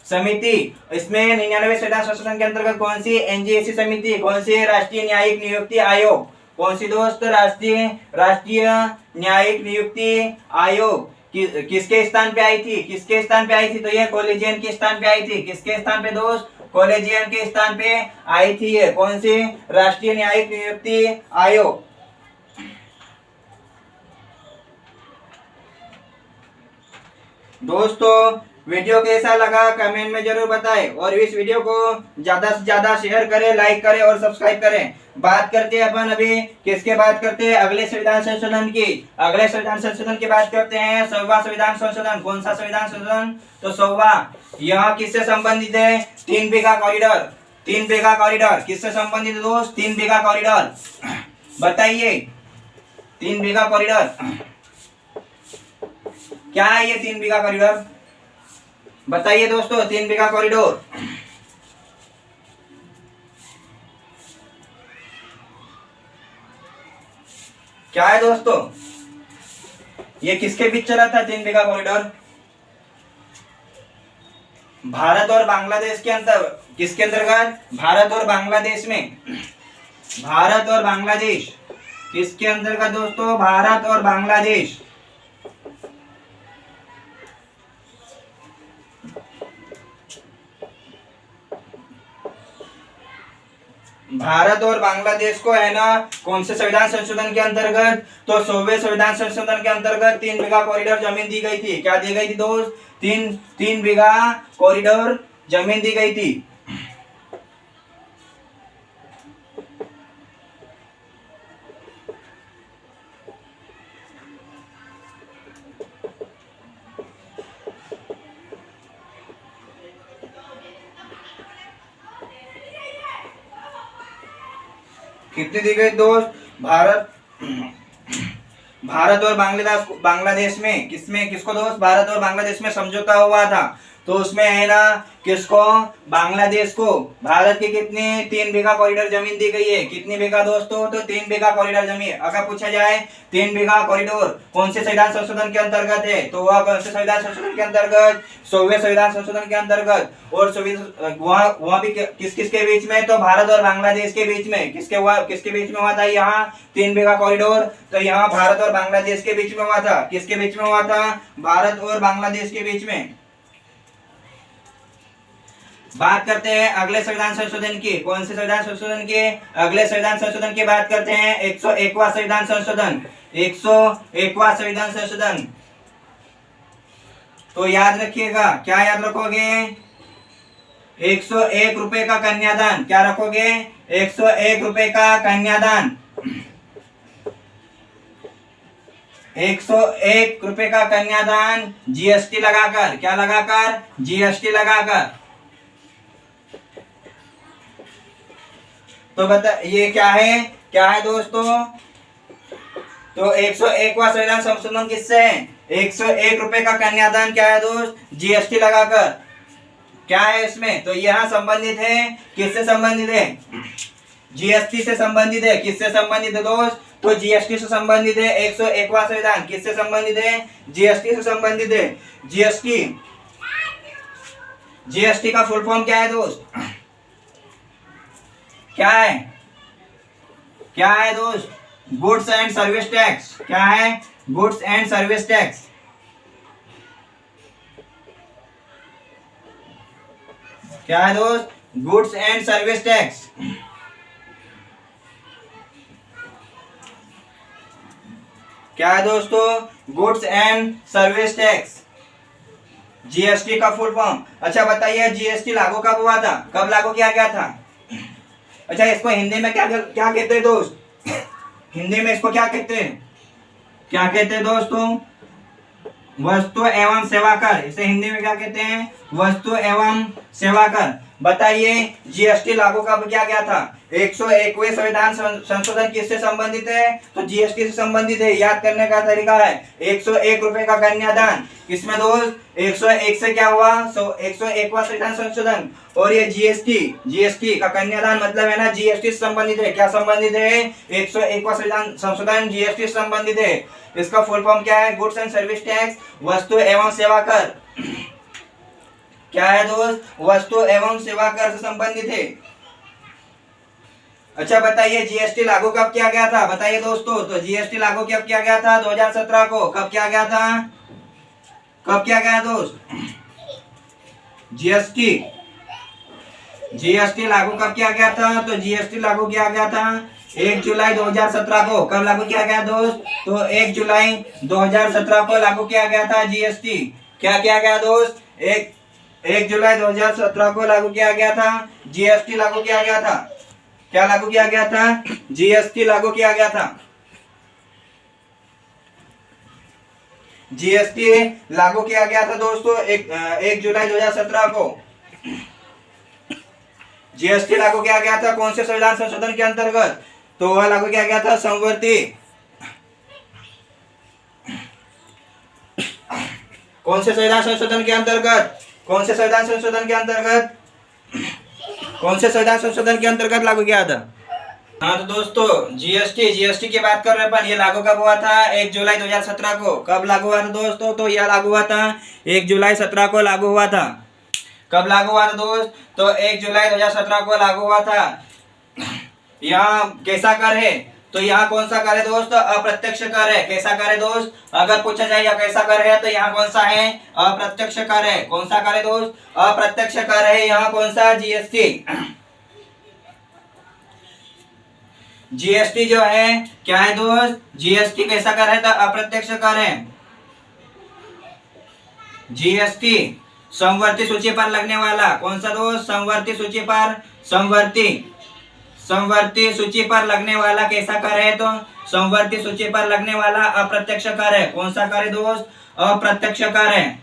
समिति। इसमें 99वें संविधान संशोधन के अंतर्गत कौन सी? एनजीएसी समिति। कौन सी? राष्ट्रीय न्यायिक नियुक्ति आयोग। कौन सी दोस्त? राष्ट्रीय न्यायिक नियुक्ति आयोग। किसके स्थान पे आई थी? किसके स्थान पे आई थी? तो ये कॉलेजियन के स्थान पे आई थी। किसके स्थान पे दोस्त? कॉलेजियन के स्थान पे आई थी ये। कौन सी? राष्ट्रीय न्यायिक नियुक्ति आयोग। दोस्तों वीडियो कैसा लगा कमेंट में जरूर बताएं और इस वीडियो को ज्यादा से ज्यादा शेयर करें, लाइक करें और सब्सक्राइब करें। बात करते हैं अपन अभी किसके बात करते हैं? अगले संविधान संशोधन की। अगले संविधान संशोधन की बात करते हैं 100वां संविधान संशोधन। कौन सा संविधान संशोधन? तो 100वां। यह किससे संबंधित है? 3 बीघा कॉरिडोर। 3 बीघा कॉरिडोर किससे संबंधित है दोस्त? 3 बीघा कॉरिडोर। बताइए 3 बीघा कॉरिडोर क्या है? ये 3 बीघा कॉरिडोर बताइए दोस्तों। 3 बीघा कॉरिडोर क्या है दोस्तों? ये किसके बीच चला था 3 बीघा कॉरिडोर? भारत और बांग्लादेश के अंतर किसके अंतर्गत? भारत और बांग्लादेश में। भारत और बांग्लादेश किसके अंतर्गत दोस्तों? भारत और बांग्लादेश। भारत और बांग्लादेश को है ना कौन से संविधान संशोधन के अंतर्गत? तो 100वें संविधान संशोधन के अंतर्गत 3 बीघा कॉरिडोर जमीन दी गई थी। क्या दी गई थी दोस्त? 3 बीघा कॉरिडोर जमीन दी गई थी। कितनी दी गई दोस्त? भारत और बांग्लादेश में किसको दोस्त? भारत और बांग्लादेश में समझौता हुआ था। तो उसमें है ना किसको, बांग्लादेश को भारत की कितनी 3 बीघा कॉरिडोर जमीन दी गई है। कितनी बीघा दोस्तों, तो 3 बीघा कॉरिडोर जमीन। अगर पूछा जाए 3 बीघा कॉरिडोर कौन से संविधान संशोधन के अंतर्गत है, तो वह कौन से संविधान संशोधन के अंतर्गत, 100वें संविधान संशोधन के अंतर्गत। और वहाँ भी किस किस के बीच में, तो भारत और बांग्लादेश के बीच में। किसके बीच में हुआ था यहाँ 3 बीघा कॉरिडोर, तो यहाँ भारत और बांग्लादेश के बीच में हुआ था। किसके बीच में हुआ था, भारत और बांग्लादेश के बीच में। बात करते हैं अगले संविधान संशोधन की। कौन से संविधान संशोधन की, अगले संविधान संशोधन की बात करते हैं 101वां संविधान संशोधन। 101वां संविधान संशोधन। तो याद रखिएगा, क्या याद रखोगे, 101 रुपए का कन्यादान। क्या रखोगे, 101 रुपए का कन्यादान। 101 रुपए का कन्यादान जीएसटी लगाकर। क्या लगाकर, जीएसटी लगाकर। तो बता ये क्या है दोस्तों, तो 101वां संविधान संशोधन किससे है, 101 रुपए का कन्यादान क्या है दोस्त, जीएसटी लगाकर। क्या है इसमें, तो यहाँ संबंधित है, किससे संबंधित है, जीएसटी से संबंधित है। किससे संबंधित है दोस्त, तो जीएसटी से संबंधित है। 101वां संविधान किससे संबंधित है, जीएसटी से संबंधित है। जीएसटी का फुल फॉर्म क्या है दोस्त, क्या है दोस्त, गुड्स एंड सर्विस टैक्स। क्या है, गुड्स एंड सर्विस टैक्स। क्या है दोस्त, गुड्स एंड सर्विस टैक्स। क्या है दोस्तों, goods and service tax, GST का फुल फॉर्म। अच्छा बताइए, जीएसटी लागू कब हुआ था, कब लागू किया गया था। अच्छा इसको हिंदी में क्या कहते हैं दोस्त, हिंदी में इसको क्या कहते हैं दोस्तों, वस्तु एवं सेवा कर। इसे हिंदी में क्या कहते हैं, वस्तु एवं सेवा कर। बताइए जीएसटी लागू कब किया गया था, 101वें संविधान संशोधन किससे संबंधित है, तो जीएसटी से संबंधित है। याद करने का तरीका है 101 रुपए का कन्यादान, किसमें दोस्त, 101 से क्या हुआ, 101वां संविधान संशोधन। और ये जीएसटी का कन्यादान मतलब है ना जीएसटी से संबंधित है। क्या संबंधित है, 101वां संविधान संशोधन जीएसटी से संबंधित है। इसका फुल फॉर्म क्या है, गुड्स एंड सर्विस टैक्स, वस्तु एवं सेवा कर। क्या है दोस्त, वस्तु एवं सेवा कर से संबंधित है। अच्छा बताइए जीएसटी लागू कब किया गया था, बताइए दोस्तों, तो जीएसटी लागू कब किया गया था, 2017 को। कब किया गया था, कब किया गया दोस्त, जीएसटी लागू कब किया गया था, तो जीएसटी लागू किया गया था 1 जुलाई 2017 को। कब लागू किया गया दोस्त, तो 1 जुलाई 2017 को लागू किया गया था जीएसटी। क्या किया गया दोस्त, 1 जुलाई 2017 को लागू किया गया था, जीएसटी लागू किया गया था। क्या लागू किया गया था, जीएसटी लागू किया गया था। जीएसटी लागू किया गया था दोस्तों 1 जुलाई 2017 को। जीएसटी लागू किया गया था कौन से संविधान संशोधन के अंतर्गत, तो वह लागू किया गया था संवर्ती, कौन से संविधान संशोधन के अंतर्गत, कौन से संविधान संशोधन के अंतर्गत, कौन से संविधान संशोधन के अंतर्गत लागू किया था। हाँ तो दोस्तों जीएसटी की बात कर रहे हैं, पर ये लागू कब हुआ था, 1 जुलाई 2017 को। कब लागू हुआ था दोस्तों, तो यह लागू हुआ था 1 जुलाई 17 को लागू हुआ था। कब लागू हुआ था दोस्त, तो 1 जुलाई 2017 को लागू हुआ था। यहाँ कैसा कर है, तो यहाँ कौन सा कर है दोस्त, अप्रत्यक्ष कर है। कैसा कर है दोस्त, अगर पूछा जाए या कैसा कर है, तो यहाँ कौन सा है, अप्रत्यक्ष कर है। कौन सा कर है दोस्त, अप्रत्यक्ष कर है। यहाँ कौन सा, जीएसटी जो है क्या है दोस्त, जीएसटी कैसा कर है, तो अप्रत्यक्ष कर है। जीएसटी समवर्ती सूची पर लगने वाला, कौन सा दोस्त, समवर्ती सूची पर, समवर्ती सूची पर लगने वाला कैसा कर है, तो समवर्ती सूची पर लगने वाला अप्रत्यक्ष कर है। कौन सा कर है दोस्त, अप्रत्यक्ष कर है,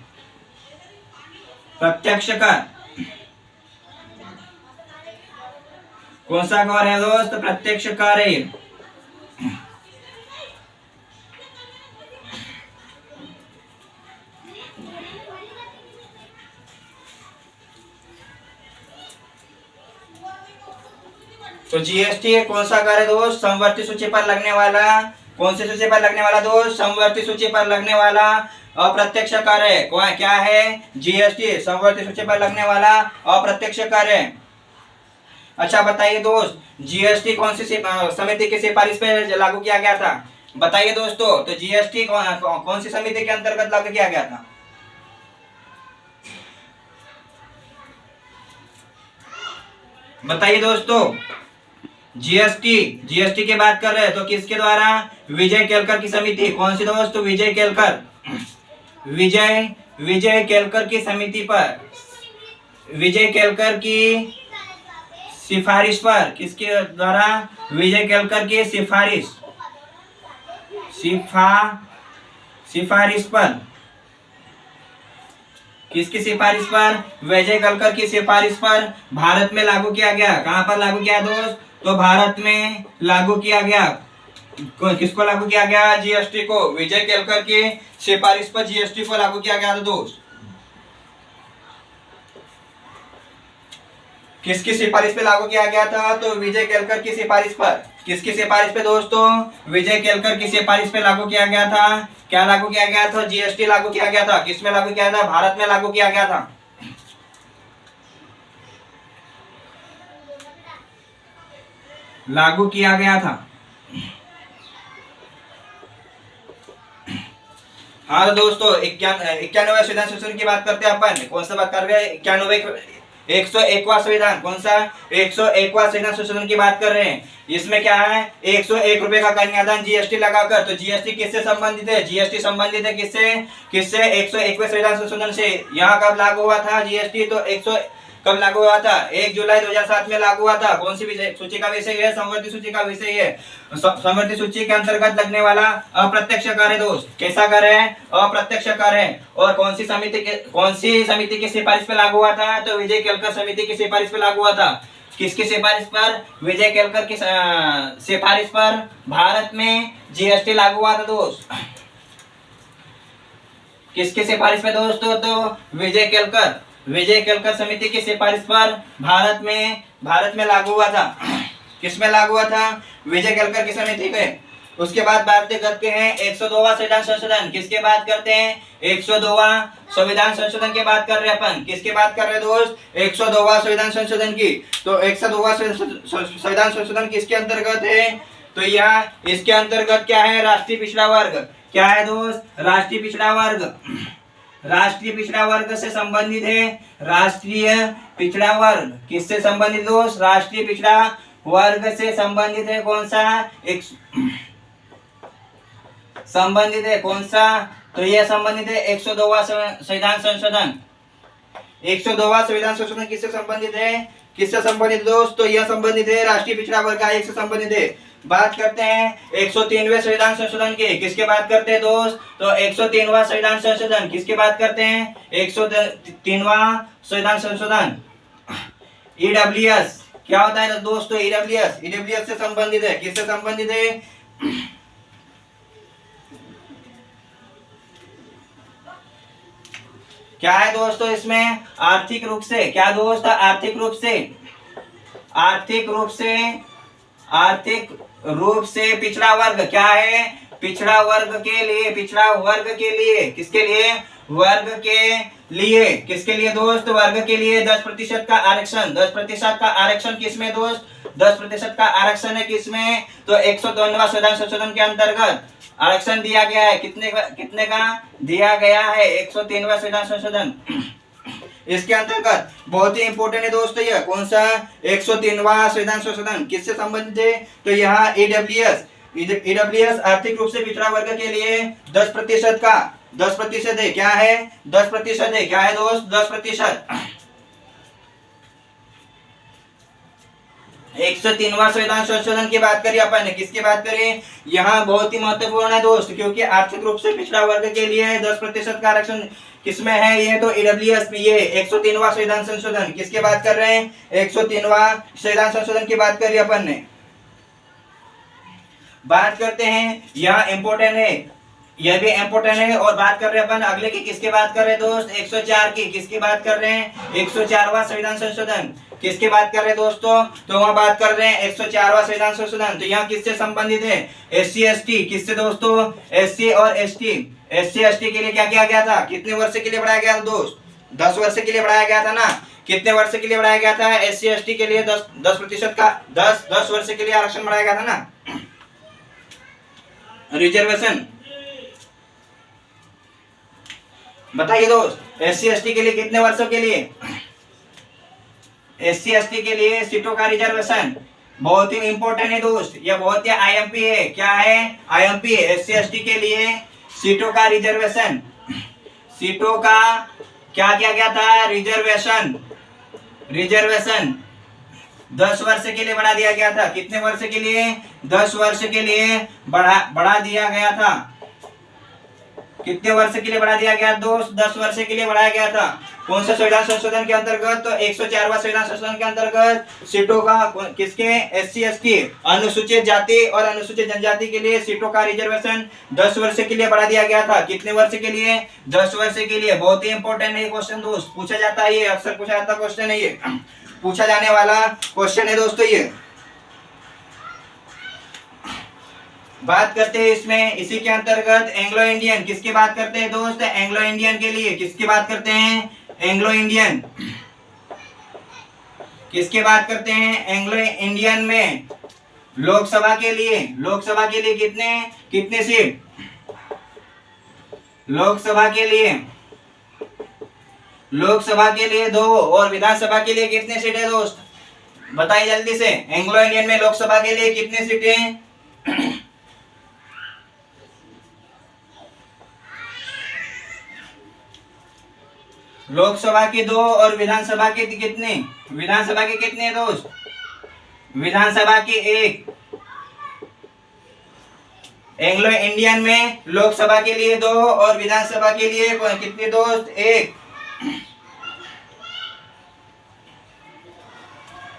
प्रत्यक्ष कर। कौन सा कर है दोस्त, प्रत्यक्ष कर है। तो जीएसटी कौन सा कर है दोस्त? समवर्ती सूची पर लगने वाला, कौन सी सूची पर लगने वाला दोस्त? समवर्ती सूची पर लगने वाला अप्रत्यक्ष कर है। कौन क्या है? जीएसटी समवर्ती सूची पर लगने वाला अप्रत्यक्ष कर है। अच्छा बताइए दोस्त, जीएसटी कौन सी समिति की सिफारिश पे लागू किया गया था? बताइए दोस्तों, तो जीएसटी कौन सी समिति के अंतर्गत लागू किया गया था? बताइए दोस्तों, जीएसटी की बात कर रहे हैं तो किसके द्वारा? विजय केलकर की समिति। कौन सी दोस्त? विजय केलकर, विजय केलकर की समिति पर, विजय केलकर की सिफारिश पर, किसके द्वारा? विजय केलकर की सिफारिश पर, किसकी सिफारिश पर? विजय केलकर की सिफारिश पर भारत में लागू किया गया। कहां पर लागू किया दोस्त? तो भारत में लागू किया गया। किसको लागू किया गया? जीएसटी को। विजय केलकर की सिफारिश पर जीएसटी को लागू किया गया था दोस्त। किसकी सिफारिश पे लागू किया गया था? तो विजय केलकर की सिफारिश पर। किसकी सिफारिश पे दोस्तों? विजय केलकर की सिफारिश पे लागू किया गया था। क्या लागू किया गया था? जीएसटी लागू किया गया था। किसमें लागू किया था? भारत में लागू किया गया था। लागू किया गया था। हाँ तो दोस्तों, 91वें संविधान संशोधन की बात करते हैं अपन। कौन सा बात कर रहे हैं? 101वां संविधान। कौन सा? 101वां संविधान संशोधन की बात कर रहे हैं। इसमें क्या है? 101 रुपए का कन्यादान जीएसटी लगाकर। तो जीएसटी किससे संबंधित है? जीएसटी संबंधित है किससे? 101वें संविधान संशोधन से। यहाँ कब लागू हुआ था जीएसटी? तो कब लागू हुआ था? 1 जुलाई 2007 में लागू हुआ था। कौन सी सूची का विषय है? समवर्ती सूची का विषय है। समवर्ती सूची के अंतर्गत लगने वाला अप्रत्यक्ष कर है दोस्त। कैसा कर है? अप्रत्यक्ष कर है। और कौन सी समिति की सिफारिश पे लागू हुआ था? तो विजय केलकर समिति की सिफारिश पे लागू हुआ था। किसकी सिफारिश पर? विजय केलकर की सिफारिश पर भारत में जीएसटी लागू हुआ था दोस्त। किसकी सिफारिश पे दोस्तों? तो विजय केलकर समिति की सिफारिश पर भारत में लागू हुआ था। किस में लागू हुआ था? विजय केलकर की समिति पे। उसके बाद बात करते हैं 102वां संविधान संशोधन। किसके बात करते हैं? 102वां संविधान संशोधन की बात कर रहे हैं अपन। किसकी बात कर रहे हैं दोस्त? 102वां संविधान संशोधन की। तो 102वां संविधान संशोधन किसके अंतर्गत है? तो यहाँ इसके अंतर्गत क्या है? राष्ट्रीय पिछड़ा वर्ग। क्या है दोस्त? राष्ट्रीय पिछड़ा वर्ग। राष्ट्रीय पिछड़ा वर्ग से संबंधित है। राष्ट्रीय पिछड़ा वर्ग किससे संबंधित दोस्त? राष्ट्रीय पिछड़ा वर्ग से संबंधित है। कौन सा? संबंधित है। कौन सा? तो यह संबंधित है 102वां संविधान संशोधन। 102वां संविधान संशोधन किससे संबंधित है? किससे संबंधित दोस्त? तो यह संबंधित है राष्ट्रीय पिछड़ा वर्ग आयोग से संबंधित है। बात करते हैं 103वें संविधान संशोधन की। किसके बात करते हैं दोस्त? तो 103वां संविधान संशोधन। किसके बात करते हैं? 103वां संविधान संशोधन। ईडब्ल्यूएस क्या होता है दोस्तों? ईडब्ल्यूएस से संबंधित है। किससे संबंधित है? क्या है दोस्तों इसमें? आर्थिक रूप से। क्या दोस्त? आर्थिक रूप से पिछड़ा वर्ग। क्या है? पिछड़ा वर्ग के लिए। किसके लिए? वर्ग के लिए। किसके लिए दोस्त? वर्ग के लिए 10% का आरक्षण। 10% का आरक्षण किसमें दोस्त? 10% का आरक्षण है किसमें? तो 102वां संविधान संशोधन के अंतर्गत आरक्षण दिया गया है। कितने का दिया गया है? 103वां संविधान संशोधन। इसके अंतर्गत बहुत ही इंपॉर्टेंट है दोस्तों यह। कौन सा? 103वां संविधान संशोधन। किससे संबंधित है? तो यहाँ ईडब्ल्यूएस आर्थिक रूप से पिछड़ा वर्ग के लिए 10% है। क्या है? 10% है। क्या है दोस्त? 10%। 103वां संविधान संशोधन की बात करिए अपन ने। किसकी बात करें? यहाँ बहुत ही महत्वपूर्ण है दोस्त, क्योंकि आर्थिक रूप से पिछड़ा वर्ग के लिए 10% का आरक्षण किसमें है? ये तो ईडब्ल्यूएस में। ये 103वां संविधान संशोधन। किसकी बात कर रहे हैं? 103वां संविधान संशोधन की बात करिए अपन ने। बात करते हैं, यहाँ इंपोर्टेंट है, यह भी इंपोर्टेंट है। और बात कर रहे हैं अपन अगले की। किसकी बात कर रहे हैं दोस्त? 104 की। किसकी बात कर रहे हैं? 104वां संविधान संशोधन। किसकी बात कर रहे हैं दोस्तों? तो वहां बात कर रहे हैं 104वां संविधान संशोधन। तो यहाँ किससे संबंधित है? SC ST। किससे दोस्तों? SC और ST। SC ST के लिए क्या किया गया था? कितने वर्ष के लिए बढ़ाया गया था दोस्त? 10 वर्ष के लिए बढ़ाया गया था ना। कितने वर्ष के लिए बढ़ाया गया था? SC ST के लिए 10% का 10 वर्ष के लिए आरक्षण बढ़ाया गया था ना, रिजर्वेशन। बताइए दोस्त, SC ST के लिए कितने वर्षों के लिए? SC ST के लिए सीटों का रिजर्वेशन बहुत ही इंपॉर्टेंट है दोस्त, ये बहुत ही IMP है। क्या है? IMP है। SC ST के लिए सीटों का रिजर्वेशन, सीटों का क्या किया गया था? रिजर्वेशन। रिजर्वेशन 10 वर्ष के लिए बढ़ा दिया गया था। कितने वर्ष के लिए? 10 वर्ष के लिए बढ़ा दिया गया था। कितने वर्ष के लिए बढ़ा दिया गया दोस्त? 10 वर्ष के लिए बढ़ाया गया था। कौन सा संविधान संशोधन के अंतर्गत? तो 104वां संविधान संशोधन के अंतर्गत सीटों का किसके? SC ST अनुसूचित जाति और अनुसूचित जनजाति के लिए सीटों का रिजर्वेशन 10 वर्ष के लिए बढ़ा दिया गया था। कितने वर्ष के लिए? 10 वर्ष के लिए। बहुत ही इंपॉर्टेंट है क्वेश्चन दोस्त, पूछा जाता है, ये अक्सर पूछा जाता क्वेश्चन है, ये पूछा जाने वाला क्वेश्चन है दोस्तों। ये बात करते हैं इसमें, इसी के अंतर्गत एंग्लो इंडियन। किसकी बात करते हैं दोस्त? एंग्लो इंडियन के लिए। किसकी बात करते हैं? Anglo Indian. किसकी बात करते हैं? एंग्लो इंडियन में लोकसभा के लिए, लोकसभा के लिए कितने सीट? लोकसभा के लिए, लोकसभा के लिए 2 और विधानसभा के लिए कितने सीट है दोस्त? बताइए जल्दी से। एंग्लो इंडियन में लोकसभा के लिए कितनी सीटें? लोकसभा की 2 और विधानसभा की कितने? विधानसभा के कितने दोस्त? विधानसभा की 1। एंग्लो इंडियन में लोकसभा के लिए 2 और विधानसभा के लिए कितने दोस्त? 1।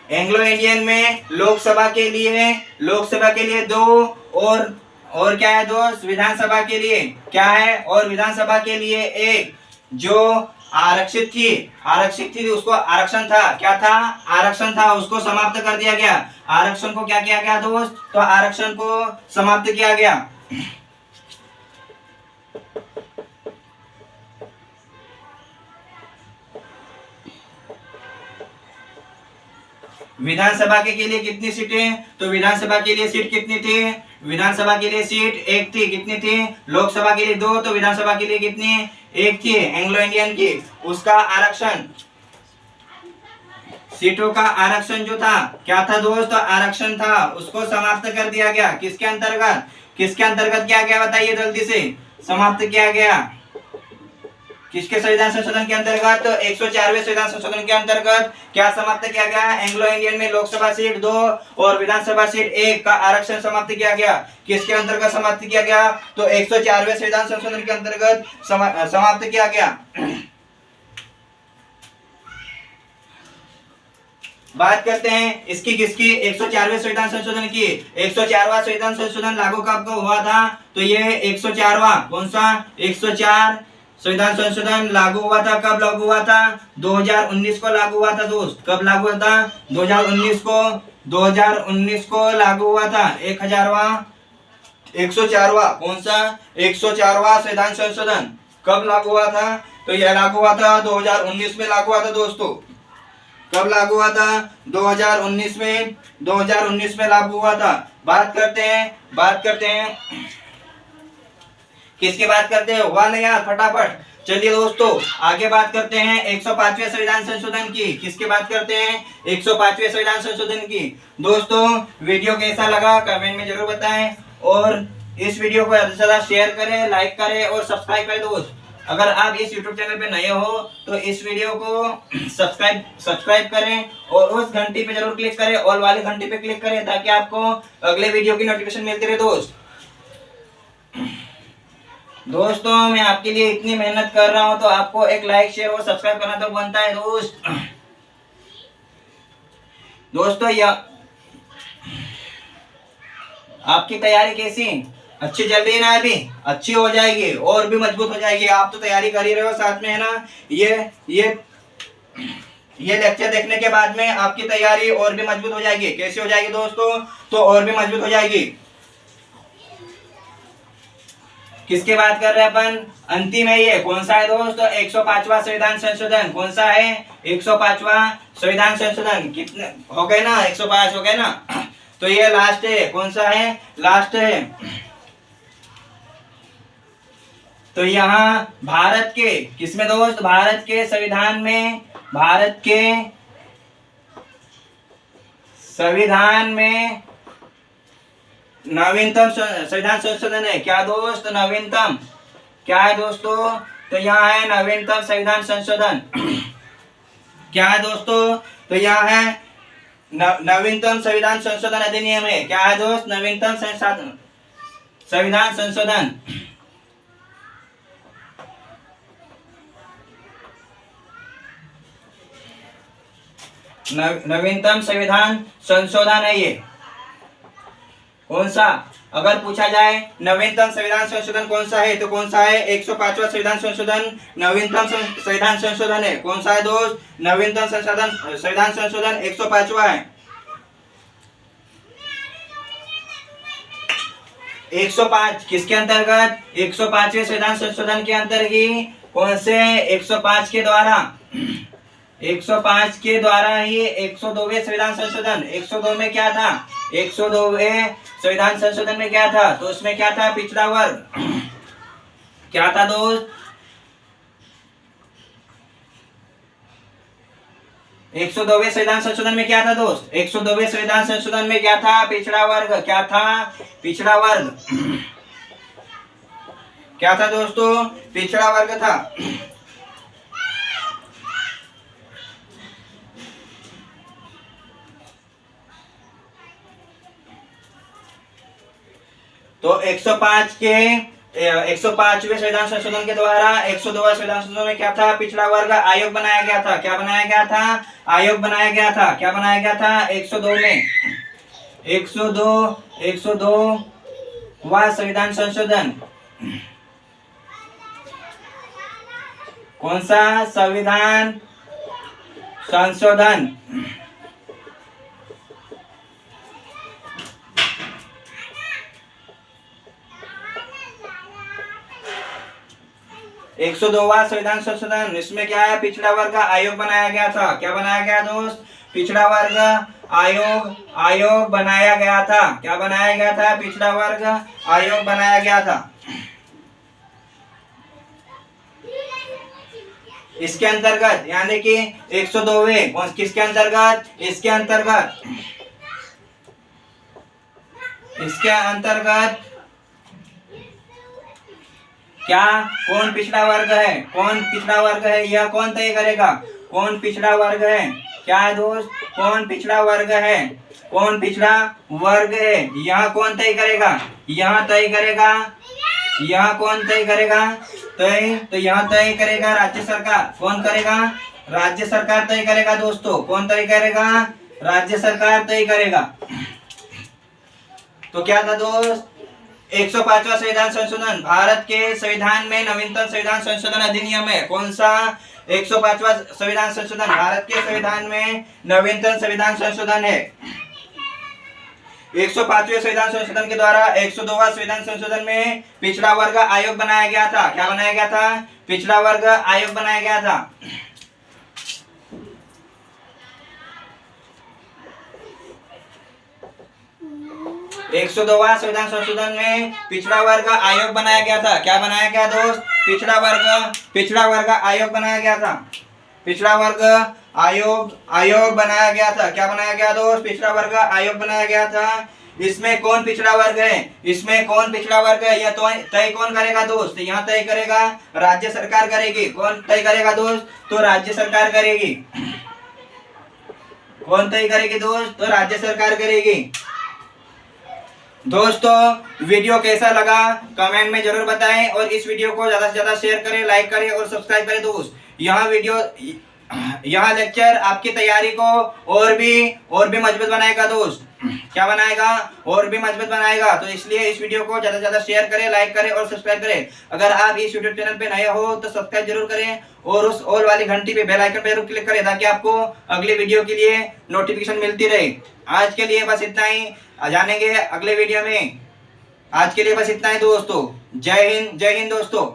एंग्लो इंडियन में लोकसभा के लिए 2 और क्या है दोस्त? विधानसभा के लिए क्या है? और विधानसभा के लिए 1। जो आरक्षित थी उसको आरक्षण था, क्या था? आरक्षण था, उसको समाप्त कर दिया गया। आरक्षण को क्या किया गया दोस्त? तो आरक्षण को समाप्त किया गया। विधानसभा के लिए कितनी सीटें? तो विधानसभा के लिए सीट कितनी थी? विधानसभा के लिए सीट 1 थी। कितनी थी? लोकसभा के लिए 2, तो विधानसभा के लिए कितनी? 1 थी एंग्लो इंडियन की। उसका आरक्षण, सीटों का आरक्षण जो था क्या था दोस्त? आरक्षण था, उसको समाप्त कर दिया गया। किसके अंतर्गत? किसके अंतर्गत किया गया? बताइए जल्दी से। समाप्त किया गया किसके संविधान संशोधन के अंतर्गत? तो 104वें संविधान संशोधन के अंतर्गत क्या समाप्त किया गया? एंग्लो इंडियन में लोकसभा सीट 2 और विधानसभा सीट 1 का आरक्षण समाप्त किया गया। किसके अंतर्गत समाप्त किया गया? तो 104वें संविधान संशोधन के अंतर्गत समाप्त किया गया। बात करते हैं इसकी किसकी? 104वें संविधान संशोधन की। 104वां संविधान संशोधन लागू कब हुआ था? तो ये 104वां, कौन सा? 104 संविधान संशोधन लागू हुआ था। कब लागू हुआ था? 2019 को लागू हुआ था दोस्त। कब लागू हुआ था? 2019 को। 2019 को लागू हुआ था 104वां कौन सा? 104वां संविधान संशोधन कब लागू हुआ था? तो यह लागू हुआ था 2019 में लागू हुआ था दोस्तों। कब लागू हुआ था? 2019 में। 2019 में लागू हुआ था। बात करते हैं किसकी बात करते हैं? हुआ नहीं यार, फटाफट चलिए दोस्तों आगे बात करते हैं 105वें संविधान संशोधन की। किसकी बात करते हैं? 105वें संविधान संशोधन की। दोस्तों वीडियो कैसा लगा कमेंट में जरूर बताएं और इस वीडियो को ज्यादा से ज्यादा शेयर करें, लाइक करें और सब्सक्राइब करें दोस्त। अगर आप इस YouTube चैनल पे नए हो तो इस वीडियो को सब्सक्राइब करें और उस घंटी पे जरूर क्लिक करें, ऑल वाली घंटी पे क्लिक करें ताकि आपको अगले वीडियो की नोटिफिकेशन मिलती रहे दोस्तों मैं आपके लिए इतनी मेहनत कर रहा हूं तो आपको एक लाइक शेयर और सब्सक्राइब करना तो बनता है दोस्तों आपकी तैयारी कैसी? अच्छी चल रही है ना? अभी अच्छी हो जाएगी और भी मजबूत हो जाएगी। आप तो तैयारी कर ही रहे हो साथ में, है ना? ये ये लेक्चर देखने के बाद में आपकी तैयारी और भी मजबूत हो जाएगी। कैसे हो जाएगी दोस्तों? तो और भी मजबूत हो जाएगी। किसकी बात कर रहे हैं अपन? अंतिम है ये। कौन सा है दोस्तों? 105वां संविधान संशोधन। कौन सा है? 105वां संविधान संशोधन। कितने हो गए ना? 105 हो गए ना? तो ये लास्ट है। कौन सा है? लास्ट है। तो यहाँ भारत के किसमें दोस्त? भारत के संविधान में, भारत के संविधान में नवीनतम संविधान संशोधन है। क्या दोस्त? नवीनतम। क्या है दोस्तों? तो यहाँ है नवीनतम संविधान संशोधन। क्या है दोस्तों? तो यहाँ है नवीनतम संविधान संशोधन अधिनियम है। क्या है दोस्त? नवीनतम संविधान संशोधन। नवीनतम संविधान संशोधन है ये। कौन सा? अगर पूछा जाए नवीनतम संविधान संशोधन कौन सा है, तो कौन सा है? 105वां संविधान संशोधन नवीनतम संविधान संशोधन है। कौन सा है दोस्त? नवीनतम संविधान संशोधन 105वां है। 105 किसके अंतर्गत? 105वें संविधान संशोधन के अंतर्गत। कौन से? 105 के द्वारा, 105 के द्वारा ही 102वें संविधान संशोधन। 102 में क्या था? 102वें संविधान संशोधन में क्या था? तो उसमें क्या था? पिछड़ा वर्ग। क्या था दोस्त? 102वें संविधान संशोधन में क्या था दोस्त? 102वें संविधान संशोधन में क्या था? पिछड़ा वर्ग। क्या था? पिछड़ा वर्ग। क्या था दोस्तों? पिछड़ा वर्ग था। तो 105 के 105वें संविधान संशोधन के द्वारा 102वां संविधान संशोधन में क्या था? पिछड़ा वर्ग आयोग बनाया गया था। क्या बनाया गया था? आयोग बनाया गया था। क्या बनाया गया था? 102 में 102वां संविधान संशोधन। कौन सा संविधान संशोधन? 102वां संविधान संशोधन। इसमें क्या है? पिछड़ा वर्ग आयोग बनाया गया था। क्या बनाया गया दोस्त? पिछड़ा वर्ग आयोग बनाया गया था। क्या बनाया गया था? पिछड़ा वर्ग आयोग बनाया गया था। इसके अंतर्गत यानी कि 102वें किसके अंतर्गत? इसके अंतर्गत क्या? कौन पिछड़ा वर्ग है? कौन पिछड़ा वर्ग है? यह कौन तय करेगा? कौन पिछड़ा वर्ग है? क्या है दोस्त? कौन पिछड़ा वर्ग है? कौन पिछड़ा वर्ग है? यह कौन तय करेगा? यह तय करेगा। यह कौन तय करेगा? तो यह तय करेगा राज्य सरकार। कौन करेगा? राज्य सरकार तय करेगा दोस्तों। कौन तय करेगा? राज्य सरकार तय करेगा। तो क्या था दोस्त? 105वां संविधान संशोधन भारत के संविधान में नवीनतम संविधान संशोधन अधिनियम है। कौन सा? 105वां संविधान संशोधन भारत के संविधान में नवीनतम संविधान संशोधन है। 105वें संविधान संशोधन के द्वारा 102वां संविधान संशोधन में पिछड़ा वर्ग आयोग बनाया गया था। क्या बनाया गया था? पिछड़ा वर्ग आयोग बनाया गया था। 102वां संविधान संशोधन में पिछड़ा वर्ग आयोग बनाया गया था। क्या बनाया गया दोस्त? पिछड़ा वर्ग आयोग बनाया गया था। पिछड़ा वर्ग आयोग बनाया गया था। क्या बनाया गया दोस्त? पिछड़ा वर्ग आयोग बनाया गया था। इसमें कौन पिछड़ा वर्ग है? इसमें कौन पिछड़ा वर्ग है? यह तो तय कौन करेगा दोस्त? यहाँ तय करेगा राज्य सरकार करेगी। कौन तय करेगा दोस्त? तो राज्य सरकार करेगी। कौन तय करेगी दोस्त? तो राज्य सरकार करेगी। दोस्तों वीडियो कैसा लगा कमेंट में जरूर बताएं और इस वीडियो को ज्यादा से ज्यादा शेयर करें, लाइक करें और सब्सक्राइब करें दोस्त। यह लेक्चर आपकी तैयारी को और भी मजबूत बनाएगा दोस्त। क्या बनाएगा, और भी मजबूत बनाएगा। तो इसलिए इस वीडियो को ज़्यादा से ज़्यादा शेयर करें, लाइक करें और सब्सक्राइब करें। अगर आप इस यूट्यूब चैनल पे नए हो तो सब्सक्राइब जरूर करें और उस ऑल वाली घंटी पे बेल आइकन पे जरूर क्लिक करें, ताकि आपको अगले वीडियो के लिए नोटिफिकेशन मिलती रहे। आज के लिए बस इतना ही, जानेंगे अगले वीडियो में। आज के लिए बस इतना ही दोस्तों। जय हिंद दोस्तों।